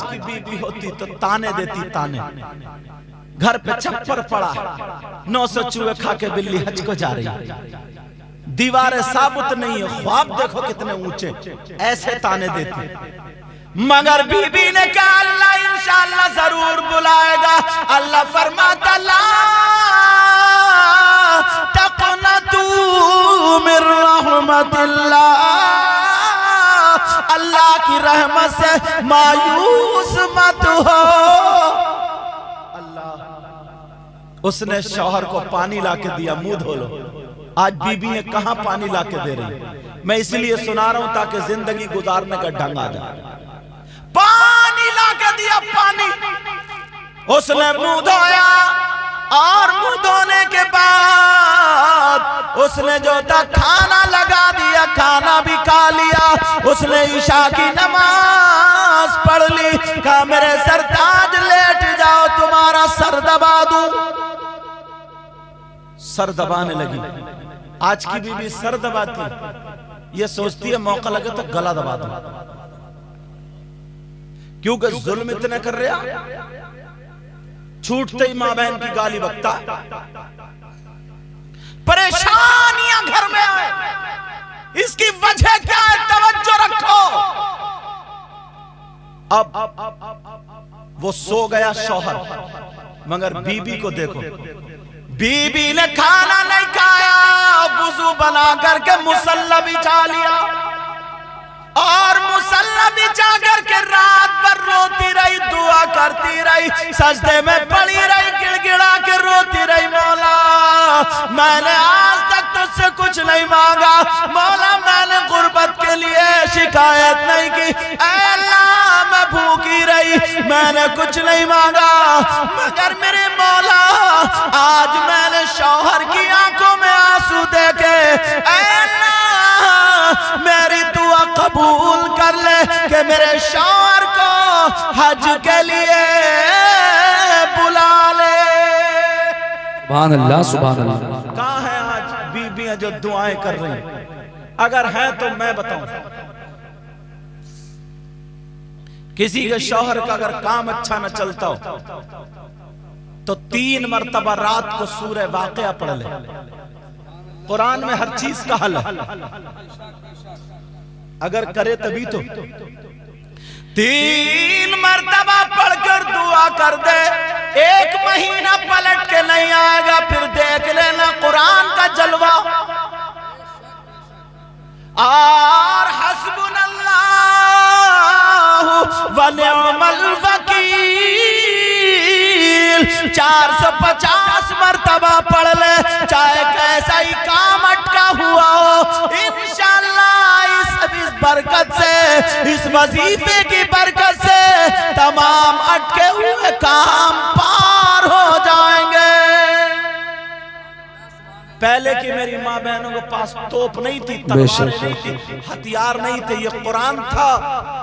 की बीबी होती तो ताने देती, ताने। घर पे छप्पर पड़ा, 900 चूहे खा के बिल्ली हज को जा रही, दीवारें साबुत नहीं है, ख्वाब देखो कितने ऊंचे, ऐसे ताने देती। मगर बीबी ने कहा अल्लाह इंशाअल्लाह जरूर बुलाएगा। अल्लाह फरमाता ला तक़नतू मिर रहमतिल्लाह, अल्लाह की रहमत से मायूस मत हो। अल्लाह उसने शौहर को पानी लाके दिया, मुंह धो लो। आज बीबी ने कहां पानी लाके दे रही। मैं इसलिए सुना रहा हूं ताकि जिंदगी गुजारने का ढंग आ जाए। पानी लाके दिया, पानी उसने मुंह धोया और मुंह धोने के बाद उसने जो था खाना लगा दिया, खाना भी खा लिया। उसने ईशा की नमाज पढ़ ली, कहा मेरे सरताज लेट जाओ, तुम्हारा सर दबा दूं। सर दबाने लगी। आज की बीबी सर दबाती, ये सोचती है मौका लगे तो गला दबा दूं, क्योंकि जुल्म इतने कर रहा, छूटते ही मां बहन की गाली बकता, परेशानियां घर में आए। इसकी वजह क्या है, तवज्जो रखो। अब वो सो गया शौहर, मगर बीबी को देखो, बीबी ने खाना नहीं खाया, वुजू बना करके मुसल्ला बिछा लिया और मुसल्ला बिछा करके रात भर रोती रही, दुआ करती रही, सजदे में पड़ी रही, गिड़गिड़ा के रोती रही। मौला मैंने आज तक तुझसे कुछ नहीं मांगा, मौला मैंने गुर्बत के लिए शिकायत नहीं की, अल्लाह मैं भूखी रही, मैंने कुछ नहीं मांगा, मगर मेरे मौला आज मैंने शौहर की आंखों में आंसू देखे, मेरी दुआ कबूल कर ले कि मेरे शौहर को हज के लिए बुला ले। सुभान अल्लाह, सुभान अल्लाह। कहाँ है आज बीबियां जो दुआएं कर रही? अगर हैं तो मैं बताऊं, किसी के शौहर का अगर काम अच्छा न चलता हो तो 3 मरतबा रात को सूरह वाक़िया पढ़ ले। कुरान में हर चीज का हल है, अगर करे तभी तो। 3 मरतबा पढ़कर दुआ कर दे, 1 महीना पलट के नहीं आएगा, फिर देख लेना कुरान का जलवा। और हस्बुनल्लाह व निअमल वकील 450 मरतबा पढ़ ले, चाहे कैसा ही काम अटका हुआ हो, इंशाअल्लाह इस बरकत से, इस वजीफे की बरकत से तमाम अटके हुए काम पार हो जाएंगे। पहले की मेरी माँ बहनों के पास तोप नहीं थी, तलवार नहीं थी, हथियार नहीं थे, ये कुरान था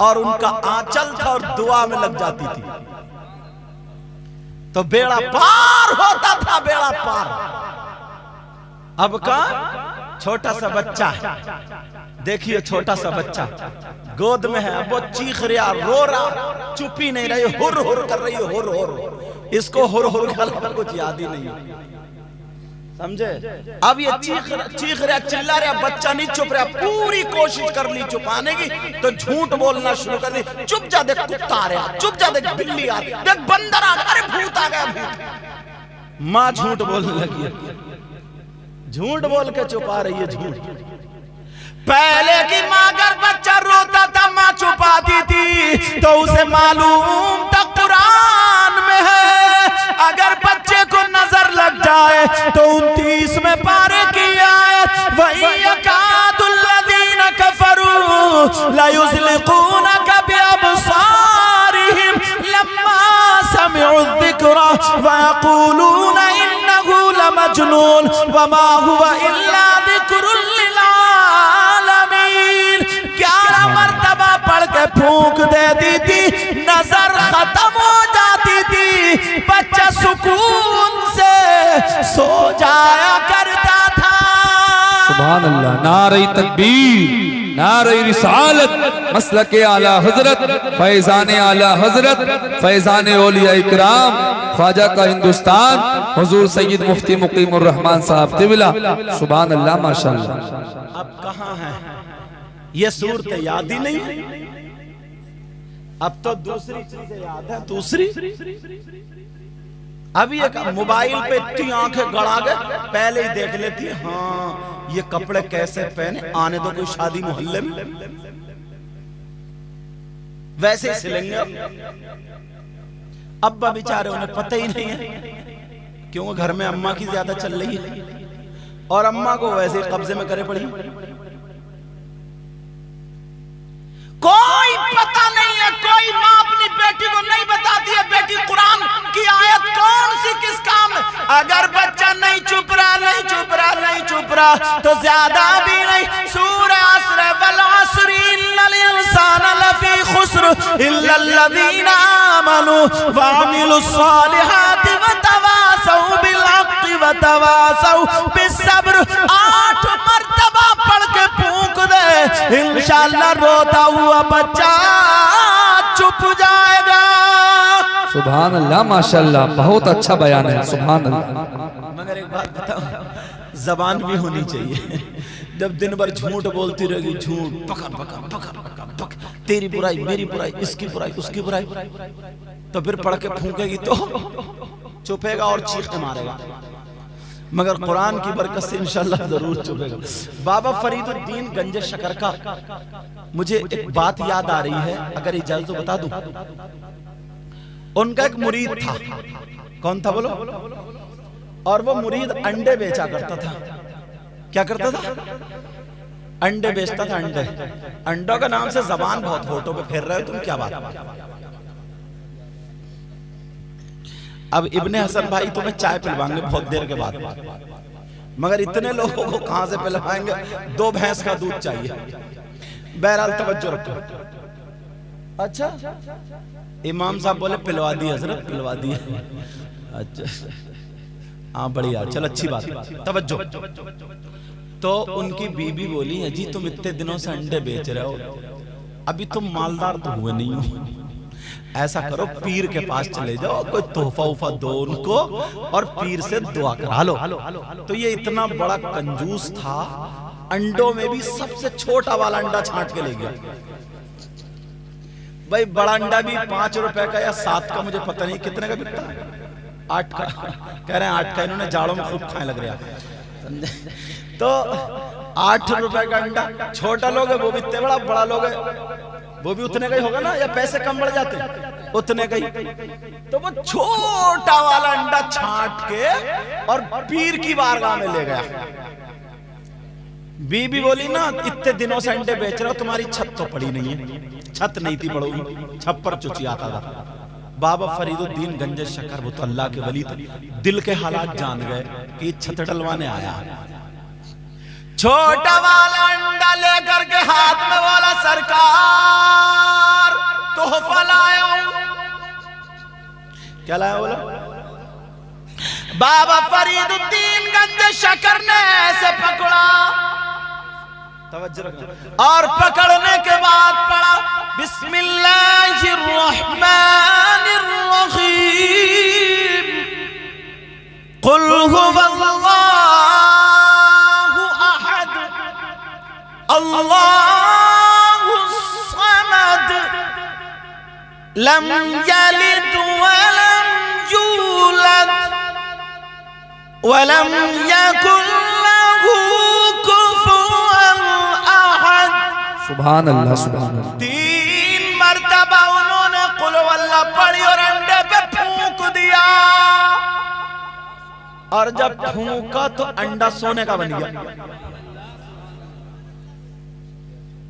और उनका आंचल था और दुआ में लग जाती थी, तो बेड़ा पार होता था, बेड़ा पार। अब का छोटा सा बच्चा है, देखिए छोटा सा बच्चा गोद में है, अब वो चीख रहा, रो रहा, चुप ही नहीं रही, हुर हुर कर रही है, हुर हुर। इसको हुर हुर का कुछ याद ही नहीं है, समझे? अब ये चीख रहा, चिल्ला रहा, बच्चा नहीं चुप रहा, पूरी कोशिश कर ली छुपाने की, तो झूठ बोलना शुरू कर दी। चुप जा, देख कुत्ता आ रहा, चुप जा, देख बिल्ली आ रही, देख बंदर आ गया, अरे भूत आ गया, भूत। माँ झूठ बोलने लगी है, झूठ बोल के छुपा रही है, झूठ। पहले की माँ अगर बच्चा रोता था माँ छुपाती थी, तो उसे मालूम था कुरान में है, अगर बच्चे को नजर लग जाए तो 29 में पारे की आयत, वही यकादुल्लज़ीन कफरू ला युज़लिक़ूनका बिअबसारिहिम लम्मा समिअु ज़िक्रा व यक़ूलूना इन्नहु लमजनून व मा हुवा इल्ला ज़िक्रुल लिल आलमीन। 11 मरतबा पढ़ के फूंक देती थी, नजर खत्म हो जाती थी, बच्चा सुकून से सो जाया करता था। सुभान अल्लाह, नारे तकबीर। नारे रिसालत मसलके आला हजरत फैजान आला हजरत फैजान औलिया इकराम ख्वाजा का हिंदुस्तान हुजूर सैयद मुफ्ती मुकीमुर रहमान साहब क़िबला सुभान अल्लाह माशाअल्लाह। अब कहाँ है ये सूरत याद ही नहीं है। अब तो दूसरी चीजें याद है। दूसरी अभी एक मोबाइल पे इतनी आंखें गड़ा गए पहले ही देख लेती है, हाँ ये कपड़े कैसे पहने, आने दो कोई शादी मोहल्ले में वैसे ही सिलेंगे। अब्बा बेचारे उन्हें पता ही नहीं है क्योंकि घर में अम्मा की ज्यादा चल रही है और अम्मा को वैसे ही कब्जे में करे पड़ी। कोई पता नहीं है, कोई माँ अपनी बेटी को नहीं बताती है बेटी कुरान की आयत कौन सी किस काम में। अगर बच्चा नहीं चुप रहा तो ज्यादा भी नहीं। सूरह अस्र वल अस्र इन्नल इंसाना लफी खुस्र इल्लल्लज़ीना आमनू व अमिलुस सालिहाति व तवासौ बिल हक़्क़ि व तवासौ बिस सब्र। 8 मर्तबा पढ़ के फूंक दे, इंशाअल्लाह रोता हुआ बच्चा चुप जाएगा। सुभान अल्लाह माशाअल्लाह, बहुत अच्छा बयान है सुभान अल्लाह। मगर एक बात बताओ, जबान भी होनी चाहिए। जब दिन भर झूठ बोलती रहेगी, झूठ पकड़ पकड़ पकड़ पकड़ पकड़, तेरी बुराई मेरी बुराई, इसकी बुराई उसकी बुराई, तो फिर पढ़ के फूंकेगी तो चुपेगा और चीख मारेगा। मगर कुरान की बरकत से इंशाअल्लाह जरूर चुपेगा। बाबा फरीदुद्दीन गंज शकर का मुझे एक बात याद आ रही है, अगर इजाजत तो बता दूं। उनका एक मुरीद था, कौन था बोलो? और वो मुरीद अंडे बेचा करता था। क्या करता था? अंडे बेचता था। अंडे, अंडों का नाम से जबान बहुत होठों पे फेर रहे हो तुम, क्या बात। अब इब्ने हसन भाई तुम्हें चाय पिलवाएंगे बहुत देर के बाद, मगर इतने लोगों को कहां से पिलवाएंगे? 2 भैंस का दूध चाहिए। बहरहाल तवज्जो रखो। अच्छा, इमाम साहब बोले पिलवा दी हजरत, पिलवा दी। अच्छा हाँ बढ़िया, चल अच्छी बात, तवज्जो। तो उनकी बीबी बोली, अजी तुम इतने दिनों से अंडे बेच रहे हो, अभी तुम मालदार तो हुए नहीं हो, ऐसा करो पीर के पास चले जाओ, कोई तोहफा उफा दो उनको और पीर से दुआ करा लो। तो ये इतना बड़ा कंजूस था, अंडों में भी सबसे छोटा वाला अंडा छांट के ले गया। भाई बड़ा अंडा भी 5 रुपए का या 7 का, मुझे पता नहीं कितने का बिकता है, 8 का कह रहे हैं, 8 का। इन्होंने जाड़ों में खूब खाने लग रहा। तो 8 रुपए का अंडा, छोटा लोग है वो भी इतने बड़ा, बड़ा लोग है वो भी उतने का ही होगा ना, या पैसे कम बढ़ जाते उतने का ही। तो वो छोटा वाला अंडा छांट के और पीर की बारगाह में ले गया। बीबी बोली ना, इतने दिनों से अंडे बेच रहे हो, तुम्हारी छत तो पड़ी नहीं है। छत नहीं थी पड़ोगी, छप्पर चुची आता था। बाबा फरीदुद्दीन गंज शकर, वो तो अल्लाह के वली थे, दिल के हालात जान गए कि छत डलवाने आया। छोटा वाला अंडा लेकर के हाथ में बोला, सरकार तोहफा लाया हूं। क्या लाया बोला? बाबा फरीदुद्दीन गंज शकर ने ऐसे पकड़ा, तवज्जो रखना, और पकड़ने के बाद पढ़ा बिस्मिल्लाहिर्रहमानिर्रहीम, कुल हुवल्लाहु अहद अल्लाहुस समद लम यलिद वलम यूलद वलम यकुल लहू कुफुवन अहद। सुभान अल्लाह सुभान अल्लाह। 3 मर्तबा उन्होंने कुल वल्लाह पढ़ी और अंडे पे फूंक दिया, और जब फूंका तो अंडा सोने का बन गया।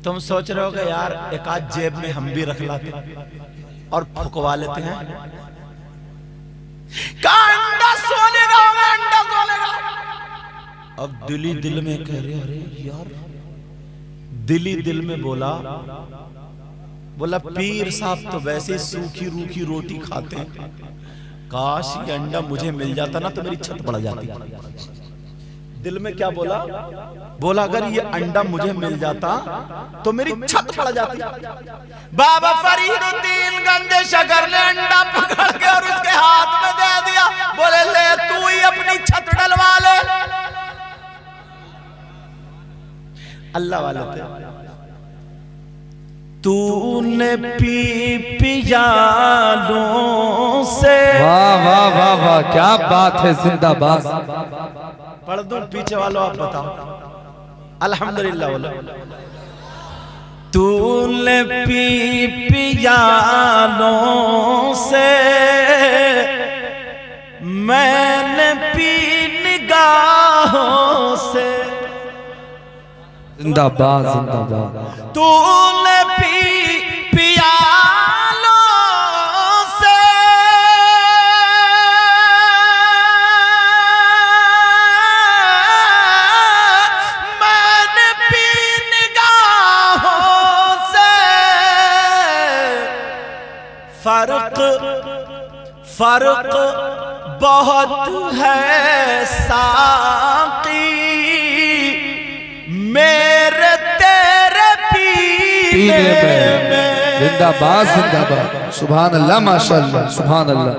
तुम सोच रहे हो कि यार एक आध जेब में हम भी रख लाते और फुकवा लेते हैं, अंडा सोने का होगा, अंडा सोने का। अब दिली दिल में कह रहे, अरे यार, दिली दिल में बोला पीर साहब तो वैसे सूखी रूखी रोटी खाते हैं, काश ये अंडा मुझे मिल जाता ना तो मेरी छत बढ़ जाती। दिल में क्या बोला? बोला अगर ये अंडा मुझे मिल जाता तो मेरी छत पड़ जाती। बाबा फरीदुद्दीन गंज शकर ने अंडा पकड़ के और उसके हाथ में दे दिया, बोले ले तू ही अपनी छत डलवा ले। अल्लाह वाले थे। तूने पी पियालों से, वाह वाह वाह वाह, क्या बात है, जिंदाबाद। पढ़ दूं पीछे वालों, आप बताओ। अल्हम्दुलिल्लाह बोलो। तूने पी पियालों से, मैंने पी निगाहों से। जिंदाबाद जिंदाबाद। तूने पी पियालों से, मैंने पी निगाहों से। फर्क फर्क बहुत है साकी, मेरे तेरे पीने में। जिंदाबाद जिंदाबाद, सुभान अल्लाह, माशाअल्लाह, सुभान अल्लाह।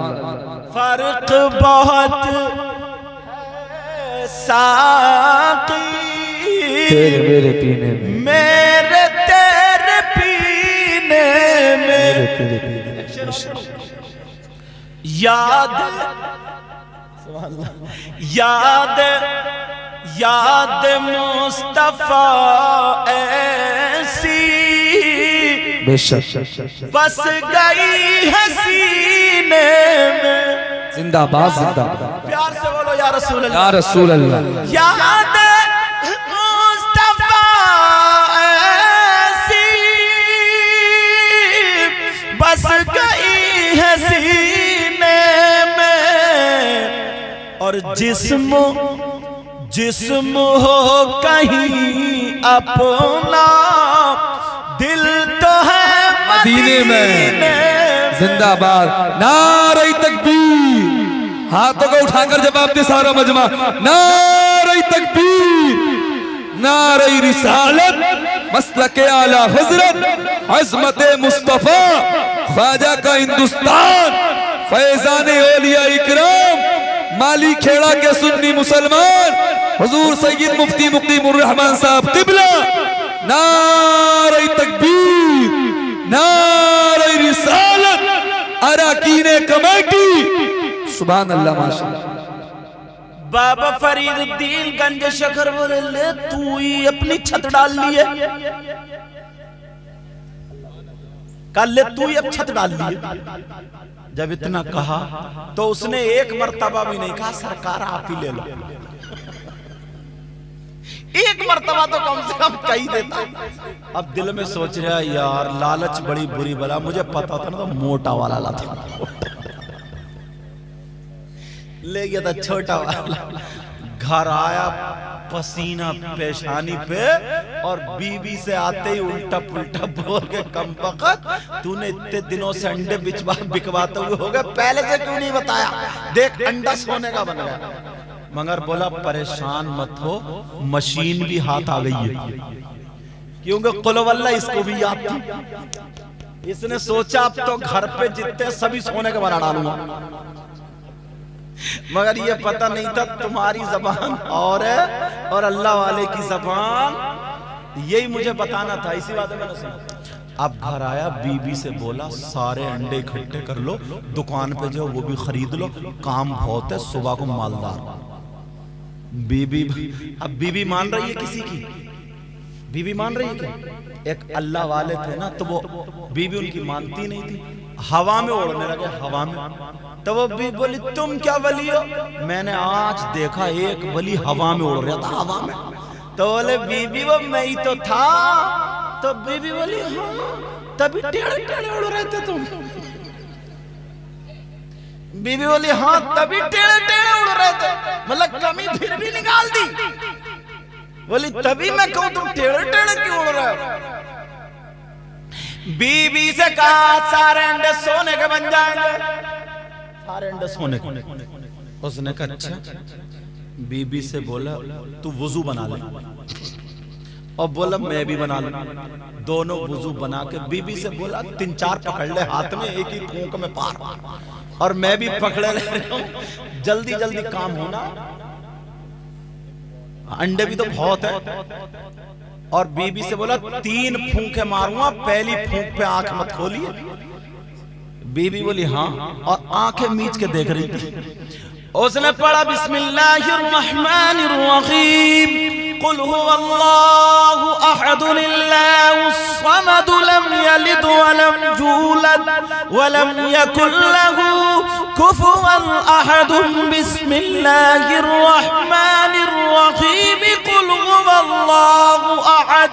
फर्क बहुत है साकी, तेरे मेरे पीने में, मेरे तेरे पीने में। मेरे तेरे पीने में। याद याद याद मुस्तफा ऐसी बेशक बस गई है सीने में। जिंदाबाद जिंदाबाद। प्यार से बोलो या रसूल अल्लाह, या रसूल अल्लाह। याद मुस्तफा ऐसी बस गई है सीने में। और जिस्म जिस्म हो कहीं अपना, दिल तो है मदीने में। जिंदाबाद। नारे तकबीर, हाथों को उठाकर जवाब दे सारा मजमा। नारे तकबीर, नारे रिसालत, मसलके आला हजरत, अज़मत मुस्तफा, ख्वाजा का हिंदुस्तान, फैजाने औलिया इकराम, माली खेड़ा के सुन्नी मुसलमान, हुजूर सैयद मुफ्ती मुकीमुर रहमान साहब क़िबला। नारे तकबीर, नारे रिसालत, अराकीने कमेटी, सुभान अल्लाह, माशाअल्लाह। बाबा फरीदुद्दीन गंज शकर बोले ले तू ही अपनी छत डाल ली है। कल ले तू ही अब छत डाल ली है। जब इतना कहा तो उसने एक मर्तबा भी नहीं कहा सरकार आप ही ले लो। एक मर्तबा तो कम से कम कही देता। अब दिल में सोच रहा है यार लालच बड़ी बुरी बला, मुझे पता था ना तो मोटा वाला लाता ले गया था छोटा वाला। घर आया पसीना पेशानी पे और बीबी से आते ही उल्टा पुल्टा बोल के कम वक्त तूने इतने दिनों से अंडे बिकवाते हुए हो गए, पहले से क्यों नहीं बताया? देख अंडा सोने का बन गया। मगर बोला परेशान मत हो, मशीन भी हाथ आ गई है, क्योंकि कुलवल्ला इसको भी याद थी। इसने सोचा अब तो घर पे जितने सभी सोने के बना डालूंगा, मगर ये पता नहीं था तुम्हारी जबान और है और अल्लाह वाले की जबान, यही मुझे बताना था। इसी बात में मैंने सुना। अब घर आया बीबी से बोला सारे अंडे इकट्ठे कर लो, दुकान पे जाओ वो भी खरीद लो, काम बहुत है, सुबह को मालदार। बीबी अब बीबी मान रही है किसी की? बीबी मान रही है क्या? एक अल्लाह वाले थे ना, तो वो बीबी उनकी मानती नहीं थी, हवा में उड़ने लगे, हवा में। तो वो भी बोली तुम क्या वली हो? मैंने आज देखा एक वली हवा में उड़ रहा था, हवा में। तो बोले बीबी वो मैं ही तो था। तो बीबी बोली हाँ तभी टेढ़े टेढ़े उड़ रहे थे तुम। बीबी बोली हाँ तभी टेढ़े टेढ़े उड़ रहे थे, मतलब कमी फिर भी निकाल दी। बोली तभी मैं कहूं तुम टेढ़े टेढ़े क्यों उड़ रहे हो? बीबी से कहा सारे अंडे सोने के बन जाएंगे, सारे अंडे सोने के। उसने कहा अच्छा बीबी से बोला तू वुजू बना ले, और बोला मैं भी बना लूं। दोनों वुजू बना के बीबी से बोला 3-4 पकड़ ले हाथ में, एक ही फूंक में पार, और मैं भी पकड़े ले रहा हूं, जल्दी जल्दी काम होना। अंडे भी तो बहुत है। और बीबी से बोला 3 फूंके मारूंगा, पहली फूंक पे आंख मत खोलिए। बीबी बोली हाँ, और आंखें मीच के देख रही थी। उसने पढ़ा बिस्मिल्लाहिर्रहमानिर्रहीम, कुल हुवल्लाहु अहद अल्लाहुस समद लम यलिद वलम यूलद वलम यकुल लहू कुफुवन अहद। बिस्मिल्लाहिर्रहमानिर्रहीम, कुल हुवल्लाहु अहद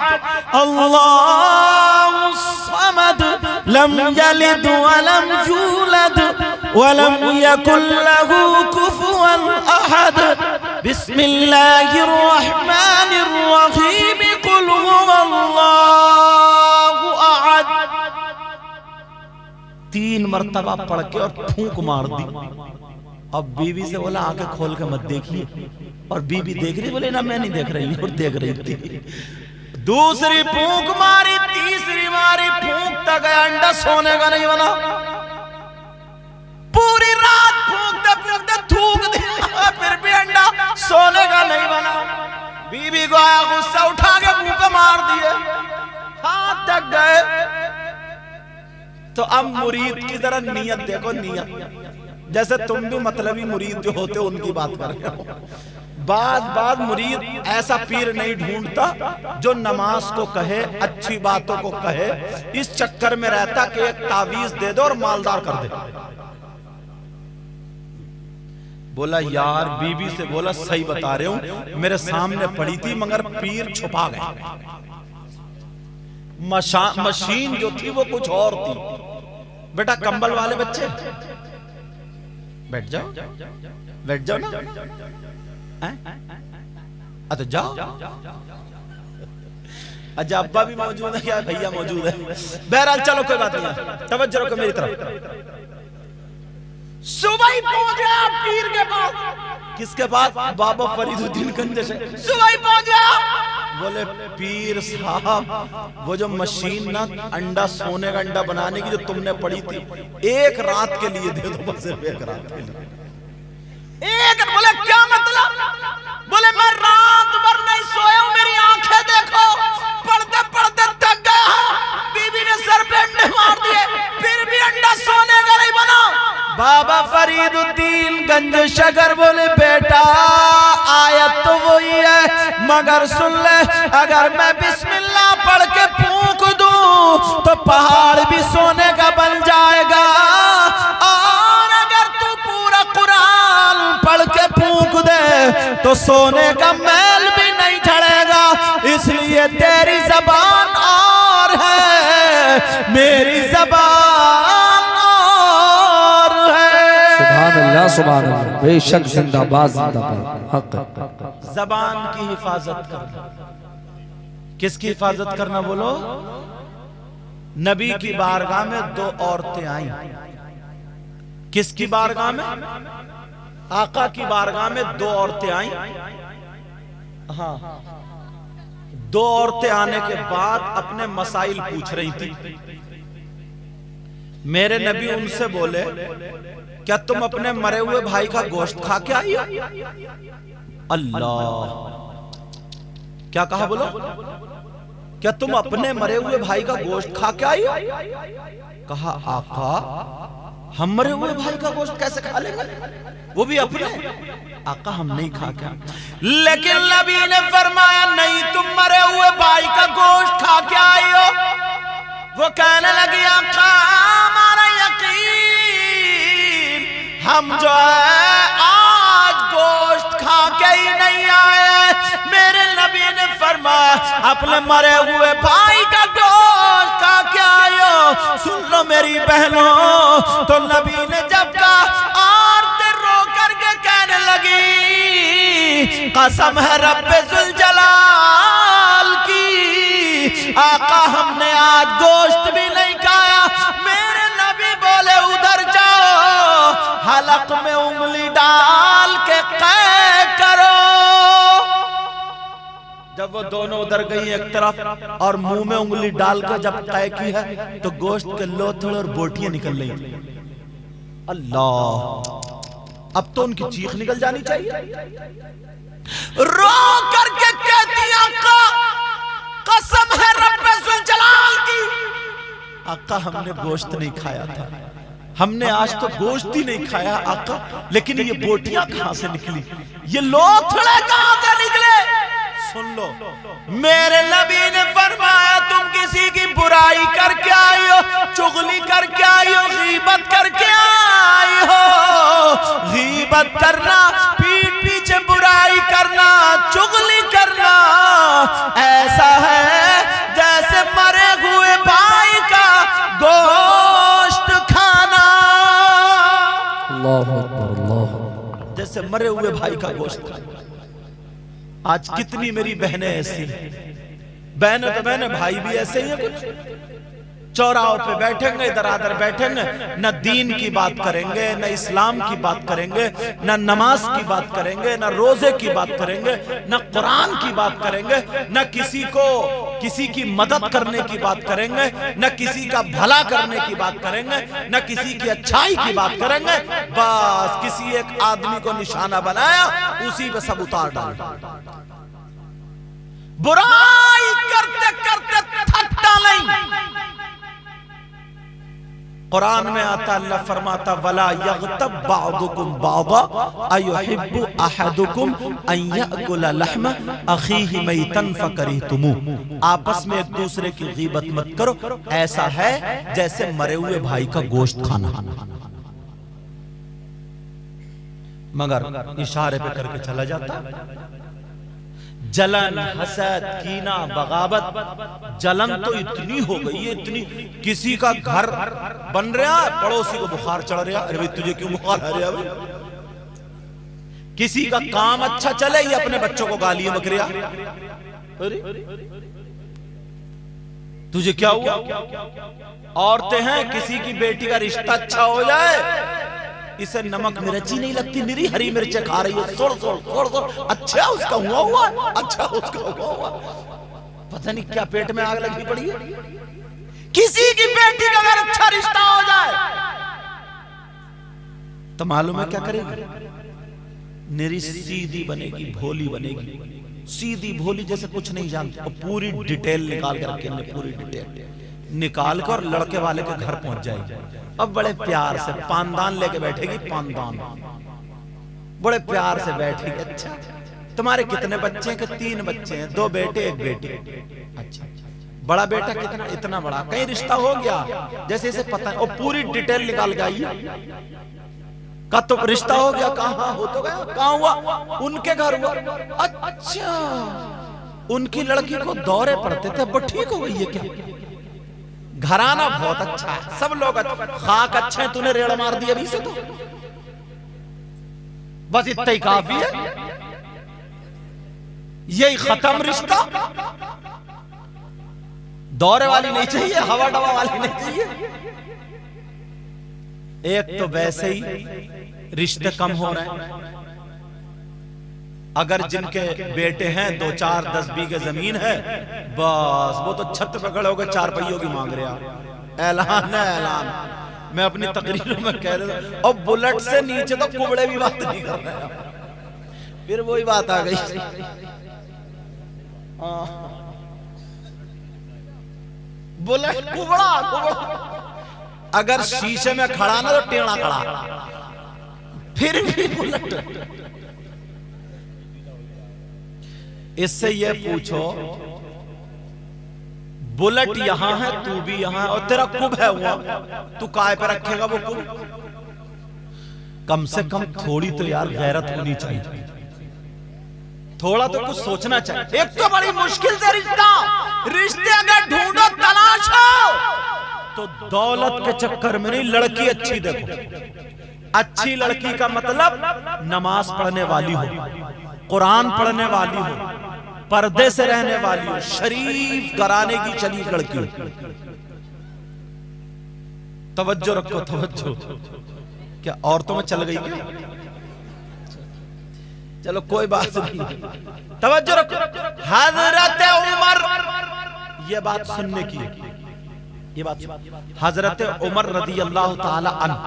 अल्लाहुस समद लम यलिद वलम यूलद वलम यकुल लहू कुफुवन अहद। बिस्मिल्लाहिर्रहमानिर्रहीम, कुल हुवल्लाहु अहद। 3 मरतबा पढ़ के और फूंक मार दी। अब बीवी से बोला आंखें खोल के मत देखिए, और बीवी देख रही, बोले ना मैं नहीं देख रही, और देख रही थी। दूसरी फूंक मारी, तीसरी मारी, फूंकता गया, अंडा सोने का नहीं बना। पूरी रात फूंकते फूंकते थूक दिया, फिर भी अंडा सोने का नहीं बना। बीवी को आया गुस्सा, उठा के मुंह पे मार दिए, हाथ तक गए। तो अब मुरीद की जरा नियत देखो, नियत जैसे तुम भी मतलबी मुरीद जो होते हो उनकी बात कर रहे हो। बाद मुरीद ऐसा पीर नहीं ढूंढता जो नमाज को कहे, अच्छी बातों को कहे, इस चक्कर में रहता कि एक तावीज दे दो और मालदार कर दे। बोला यार, बीबी से बोला सही बता रहे हूं, मेरे सामने पड़ी थी मगर पीर छुपा गया। मशीन जो थी वो कुछ और थी। बेटा कंबल वाले बच्चे बैठ जाओ, बैठ जाओ ना, अच्छा जाओ। अच्छा अब्बा भी मौजूद है, क्या भैया मौजूद है। बहरहाल चलो कोई बात नहीं, तवज्जो रखो मेरी तरफ। सुबह ही पहुंच गया पीर के पास। किसके पास? बाबा फरीदुद्दीन गंज से। सुबह ही पहुंच गया। बोले पीर साहब, वो जो मशीन ना अंडा, सोने का अंडा बनाने की जो तुमने पड़ी थी, एक रात के लिए दे दो, बस सिर्फ एक रात के लिए। बोले क्या मतलब? बोले मैं रात भर नहीं सोया हूं, मेरी आंखें देखो, पढ़ते पढ़ते थक गया। बीबी ने सर पे अंडे मार दिए, फिर भी अंडा सोने का नहीं बना। बाबा फरीदुद्दीन गंज शगर बोले बेटा आयत तो वही है, मगर सुन ले, अगर मैं बिस्मिल्लाह पढ़ के फूंक दूं तो पहाड़ भी सोने का बन जाएगा, और अगर तू पूरा कुरान पढ़ के फूंक दे तो सोने का मैल भी नहीं झड़ेगा। इसलिए तेरी जबान और है, मेरी जबान सुभान अल्लाह, बेशक जिंदाबाद जिंदाबाद। हक जबान की हिफाजत करना। किसकी हिफाजत करना बोलो? नबी की बारगाह में 2 औरतें आई। किसकी बारगाह में? आका की बारगाह में 2 औरतें आई। हाँ, 2 औरतें आने के बाद अपने मसाइल पूछ रही थी। मेरे नबी उनसे बोले क्या तुम अपने मरे हुए भाई का गोश्त खा के आई हो? अल्लाह, क्या कहा बोलो? क्या तुम अपने मरे हुए भाई का गोश्त खा के आई हो? कहा आका, हम मरे हुए भाई का गोश्त कैसे खा लेंगे, वो भी अपने? आका हम नहीं खा के। लेकिन नबी ने फरमाया नहीं, तुम मरे हुए भाई का गोश्त खा के आई हो। वो कहने लगी आका हमारा यकीन, हम जो है आज गोश्त खा के ही नहीं आए। मेरे नबी ने फरमाया अपने मरे हुए भाई का गोश्त खा के आए हो। सुन लो मेरी बहनों, तो नबी ने जब कहा औरतें रो करके कहने लगी कसम है रब्बे जुल जलाल की, आका हमने आज गोश्त भी नहीं खाया। मेरे नबी बोले उधर जाओ, हलक में उंगली डाल के कै करो, जब वो दोनों उधर गई एक तरफ और मुंह में उंगली डालकर जब तय की है तो गोश्त के लोथड़ और बोटियां निकल रही। अल्लाह, अब तो उनकी चीख निकल जानी चाहिए। रो करके कहती आका, कसम है रब्बे ज़ुल जलाल की, आका हमने गोश्त नहीं खाया था, हमने आज तो गोश्त ही नहीं खाया आका, लेकिन ये बोटियां कहां से निकली, ये लोथड़े कहां से निकले? सुन लो, मेरे नबी ने फरमाया तुम किसी की बुराई करके आई हो, चुगली करके आई हो, गीबत करके आई हो। गीबत करना, पीठ पीछे बुराई करना, चुगली करना ऐसा है जैसे मरे हुए भाई का गोश्त खाना। अल्लाह अकबर, अल्लाह, जैसे मरे हुए भाई का गोश्त खाना। आज कितनी मेरी बहनें ऐसी, बहनें तो बहनें, भाई भी ऐसे ही हैं। कुछ चौराहों पे बैठेंगे, इधर आधर बैठेंगे, न दीन की बात करेंगे, न इस्लाम की बात करेंगे, न नमाज की बात करेंगे, न रोजे की बात करेंगे, न कुरान की बात करेंगे, न किसी की मदद करने की बात करेंगे, न किसी का भला करने की बात करेंगे, न किसी की अच्छाई की बात करेंगे। बस किसी एक आदमी को निशाना बनाया, उसी पे सब उतार डाला। बुराई करते करते थक डालें। कुरान में आता, अल्लाह फरमाता वला यग़तब बादुकुम बादा अयुहिब्बु अहदुकुम अन याकुला लहमा अखीहि मैतन फकरिहतुमू। आपस में एक दूसरे की गीबत मत करो, ऐसा है जैसे मरे हुए भाई का गोश्त खाना। मगर इशारे पे करके चला जाता। जलन, हसद, कीना, बगावत, जलन तो इतनी हो गई है, इतनी। किसी का घर बन रहा है, पड़ोसी को बुखार चढ़ रहा, अरे भाई तुझे क्यों बुखार आ रहा है? किसी का काम अच्छा चले, ये अपने बच्चों को गालियां बक रहा, अरे तुझे क्या हुआ? औरतें हैं, किसी की बेटी का रिश्ता अच्छा हो जाए, इसे नमक मिर्ची नहीं लगती, निरी हरी मिर्चें खा रही है, सोड़ सोड़ सोड़ सोड़, अच्छा उसका हुआ, अच्छा उसका हुआ, पता नहीं क्या पेट में आग लगी पड़ी है। किसी की बेटी का अगर अच्छा रिश्ता हो जाए तो मालूम है क्या करेगी? निरी सीधी बनेगी, भोली बनेगी, सीधी भोली जैसे कुछ नहीं जानती, और पूरी डिटेल निकाल कर रखेंगे, पूरी डिटेल निकाल कर लड़के वाले के घर पहुंच जाएगी। अब बड़े प्यार से पानदान लेके बैठेगी, पानदान बड़े प्यार से बैठेगी। अच्छा तुम्हारे कितने बच्चे हैं? कि 3 बच्चे हैं, 2 बेटे 1 बेटी। अच्छा बड़ा बेटा कितना? इतना बड़ा। कहीं रिश्ता हो गया? जैसे इसे पता है, और पूरी डिटेल निकाल के आई का तो रिश्ता हो गया। कहाँ हो तो गया, कहाँ हुआ? उनके घर हुआ। अच्छा उनकी लड़की को दौरे पड़ते थे, वो ठीक हो गई है क्या? घराना बहुत अच्छा है, सब लोग खाक अच्छे हैं, तूने रेड़ मार दी अभी से, तो बस इतना ही काफी है, यही खत्म रिश्ता। दौरे वाली नहीं चाहिए, हवा डवा वाली नहीं चाहिए। एक तो वैसे ही रिश्ते कम हो रहे हैं। अगर जिनके बेटे हैं 2, 4, 10 बीघे जमीन है, बस वो तो छत पे खड़े होकर 4 पहियों की मांग रहे हैं। ऐलान है, ऐलान। मैं अपनी तकरीरों में कह रहा हूं, और बुलेट से नीचे तो कुबड़े भी बात नहीं कर रहे हैं। फिर वही बात आ गई, बुलेट कुबड़ा कुबड़ा। अगर शीशे में खड़ा ना तो टेढ़ा खड़ा, फिर भी बुलेट। इससे ये पूछो, बुलेट यहां है, तू भी यहां, और तेरा कुब है वहां, तू काय पे रखेगा वो कुब? कम से कम थोड़ी तो यार गैरत होनी चाहिए, थोड़ा तो कुछ सोचना चाहिए। एक तो बड़ी मुश्किल से रिश्ते अगर ढूंढो, तलाश हो, तो दौलत के चक्कर में नहीं, लड़की अच्छी देखो। अच्छी लड़की का मतलब नमाज पढ़ने वाली हो, कुरान पढ़ने वाली हो, पर्दे से रहने वाली हो, शरीफ घराने की चली लड़की हो। तवज्जो रखो, तवज्जो। क्या औरतों में चल गई क्या? चलो कोई बात नहीं, तवज्जो रखो। हजरत उमर, ये बात सुनने की, ये बात, हजरत उमर रदी अल्लाह ताला अन्हु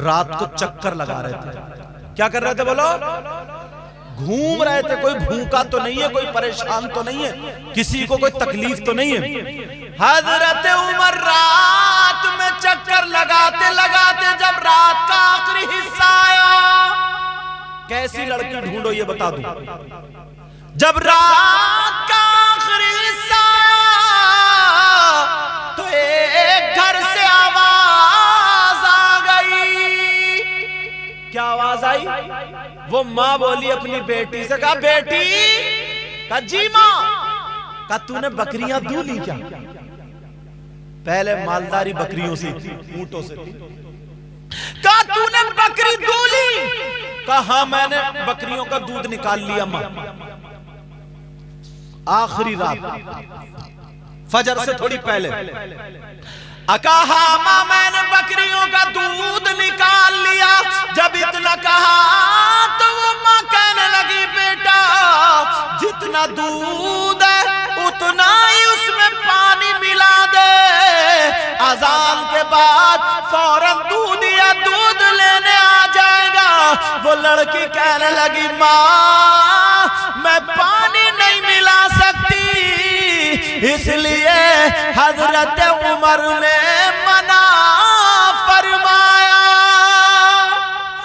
रात को चक्कर लगा रहे थे। क्या कर रहे थे बोलो? घूम रहे थे। कोई भूखा तो नहीं है, कोई परेशान तो नहीं है, किसी को कोई तकलीफ तो नहीं है। हजरत उमर रात में चक्कर लगाते लगाते जब रात का आखिरी हिस्सा आया, कैसी लड़की ढूंढो ये बता दूं। जब रात का आखिरी हिस्सा आया तो एक घर से आवाज आ गई। क्या आवाज आई? वो माँ बोली अपनी बेटी से, कहा बेटी, कहा जी माँ, कहा तूने बकरियां दूं ली क्या? पहले मालदारी बकरियों से थी, ऊंटों से थी। कहा तूने बकरी दूं ली? कहा हाँ मैंने बकरियों का दूध निकाल लिया माँ। आखिरी रात फजर से थोड़ी पहले। कहा माँ मैंने बकरियों का दूध निकाल लिया। जब इतना कहा तो वो माँ कहने लगी बेटा जितना दूध है उतना ही उसमें पानी मिला दे, अजान के बाद फौरन दूध या दूध लेने आ जाएगा। वो लड़की कहने लगी माँ मैं पानी नहीं मिला सकती, इसलिए हजरत उमर ने मना फरमाया।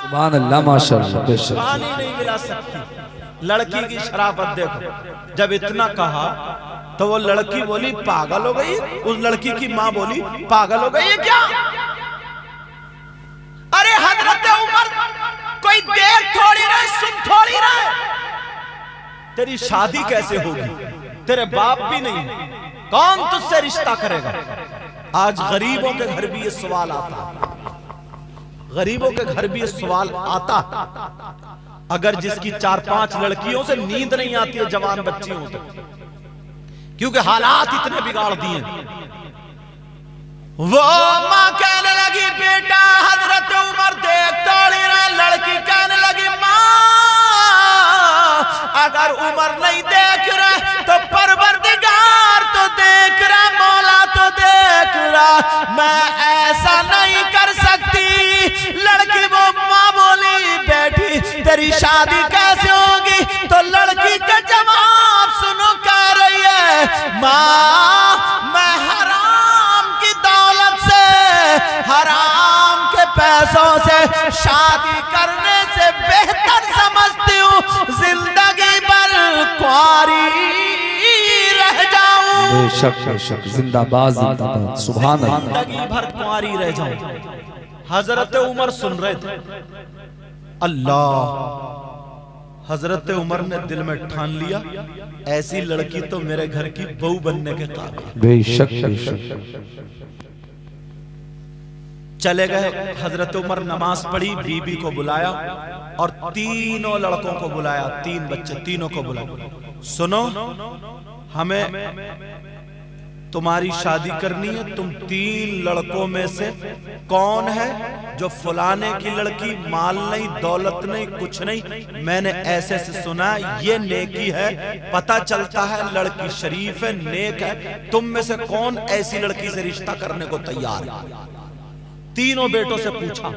सुभान अल्लाह, माशाअल्लाह, बेशक। पानी नहीं मिला सकती। लड़की की शराफत देखो। जब इतना कहा तो वो लड़की बोली पागल हो गई। उस लड़की की माँ बोली पागल हो गई है क्या? अरे हजरत उमर कोई देख थोड़ी रहे, सुन थोड़ी रहे। तेरी शादी कैसे होगी? तेरे बाप भी नहीं, कौन तुझसे रिश्ता करेगा? आज गरीबों के घर भी ये सवाल आता, गरीबों के घर भी ये सवाल आता। अगर जिसकी 4-5 लड़कियों से नींद नहीं आती है जवान बच्ची हो तो, क्योंकि हालात इतने बिगाड़ दिए। वो माँ कहने लगी बेटा हजरत उमर देख तोड़ी रहे। लड़की कहने लगी माँ अगर उमर नहीं देख रहे तो परवरदिगार तो देख रहा, मौला तो देख रहा, मैं ऐसा नहीं कर सकती। लड़की वो माँ बोली बेटी तेरी शादी कैसे होगी? तो लड़की का जवाब सुनो, कह रही है माँ मैं हराम की दौलत से, हराम के पैसों से शादी करने से बेहतर समझती हूँ जिंदगी भर कुंवारी रह जाऊं। बेशक बेशक, जिंदाबाद जिंदाबाद, सुभान अल्लाह। जिंदगी भर कुंवारी रह जाऊं। हजरत उमर सुन रहे थे। अल्लाह, हजरत उमर ने दिल में ठान लिया ऐसी लड़की तो मेरे घर की बहू बनने के काबिल। बेशक बेशक। चले गए हजरत उमर, नमाज पढ़ी, बीबी को बुलाया और तीनों लड़कों को बुलाया, 3 बच्चे, तीनों को बुलाया। सुनो हमें तुम्हारी शादी करनी है, तुम 3 लड़कों में से कौन है जो फलाने की लड़की, माल नहीं दौलत नहीं कुछ नहीं, मैंने ऐसे से सुना ये नेकी है, पता चलता है लड़की शरीफ है, नेक है, तुम में से कौन ऐसी लड़की से रिश्ता करने को तैयार है? तीनों बेटों से पूछा।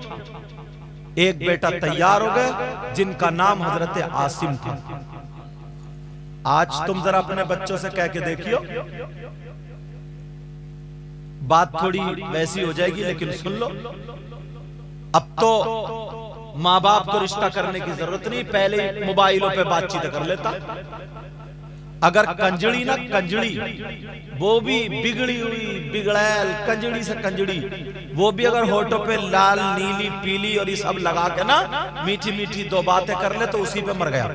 एक बेटा तैयार हो गए जिनका नाम हजरत आसिम था। आज तुम जरा अपने बच्चों से कह के देखियो, बात थोड़ी वैसी हो जाएगी लेकिन सुन लो। अब तो माँ बाप को रिश्ता करने की जरूरत नहीं, पहले ही मोबाइलों पे बातचीत कर लेता। अगर कंजड़ी ना कंजड़ी, वो भी बिगड़ी हुई बिगड़ैल कंजड़ी से कंजड़ी, वो भी अगर होठों पे लाल नीली पीली और ये सब लगा के ना मीठी मीठी 2 बातें कर ले तो उसी पे मर गया।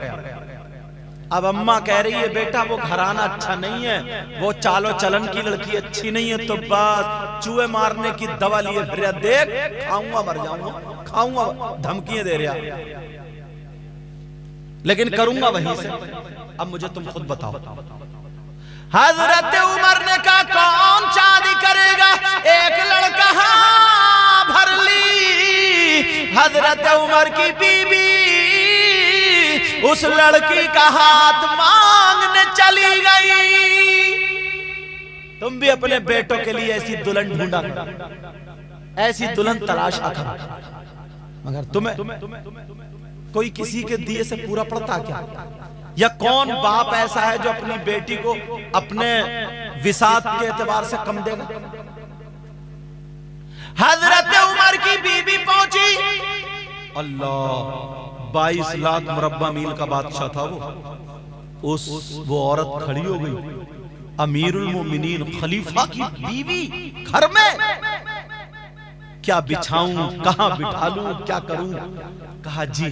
अब अम्मा कह रही है बेटा वो घराना अच्छा नहीं है, वो चालो चलन की लड़की अच्छी नहीं है, तो बस चूहे मारने की दवा लिए फिर देख खाऊंगा मर जाऊंगा, खाऊंगा, धमकियां दे रहा, लेकिन करूंगा वहीं से। अब मुझे तुम खुद बताओ। हजरत उमर ने कहा कौन शादी करेगा? एक लड़का भर ली। हजरत उमर की बीबी उस लड़की का हाथ मांगने चली गई। तुम भी अपने बेटों के लिए ऐसी दुल्हन ढूंढा करो, ऐसी दुल्हन तलाशा करो, मगर तुम्हें कोई किसी के दिए से पूरा पड़ता क्या? या कौन बाप ऐसा है जो अपनी बेटी को अपने विसात के एतबार से कम देगा? हजरत उमर की बीबी पहुंची, अल्लाह 22 लाख मुरब्बा मील का बादशाह था वो औरत खड़ी हो गई, अमीरुल मोमिनीन खलीफा की बीवी घर में। क्या बिछाऊं, कहां बिठा लूं, क्या करूं? कहा जी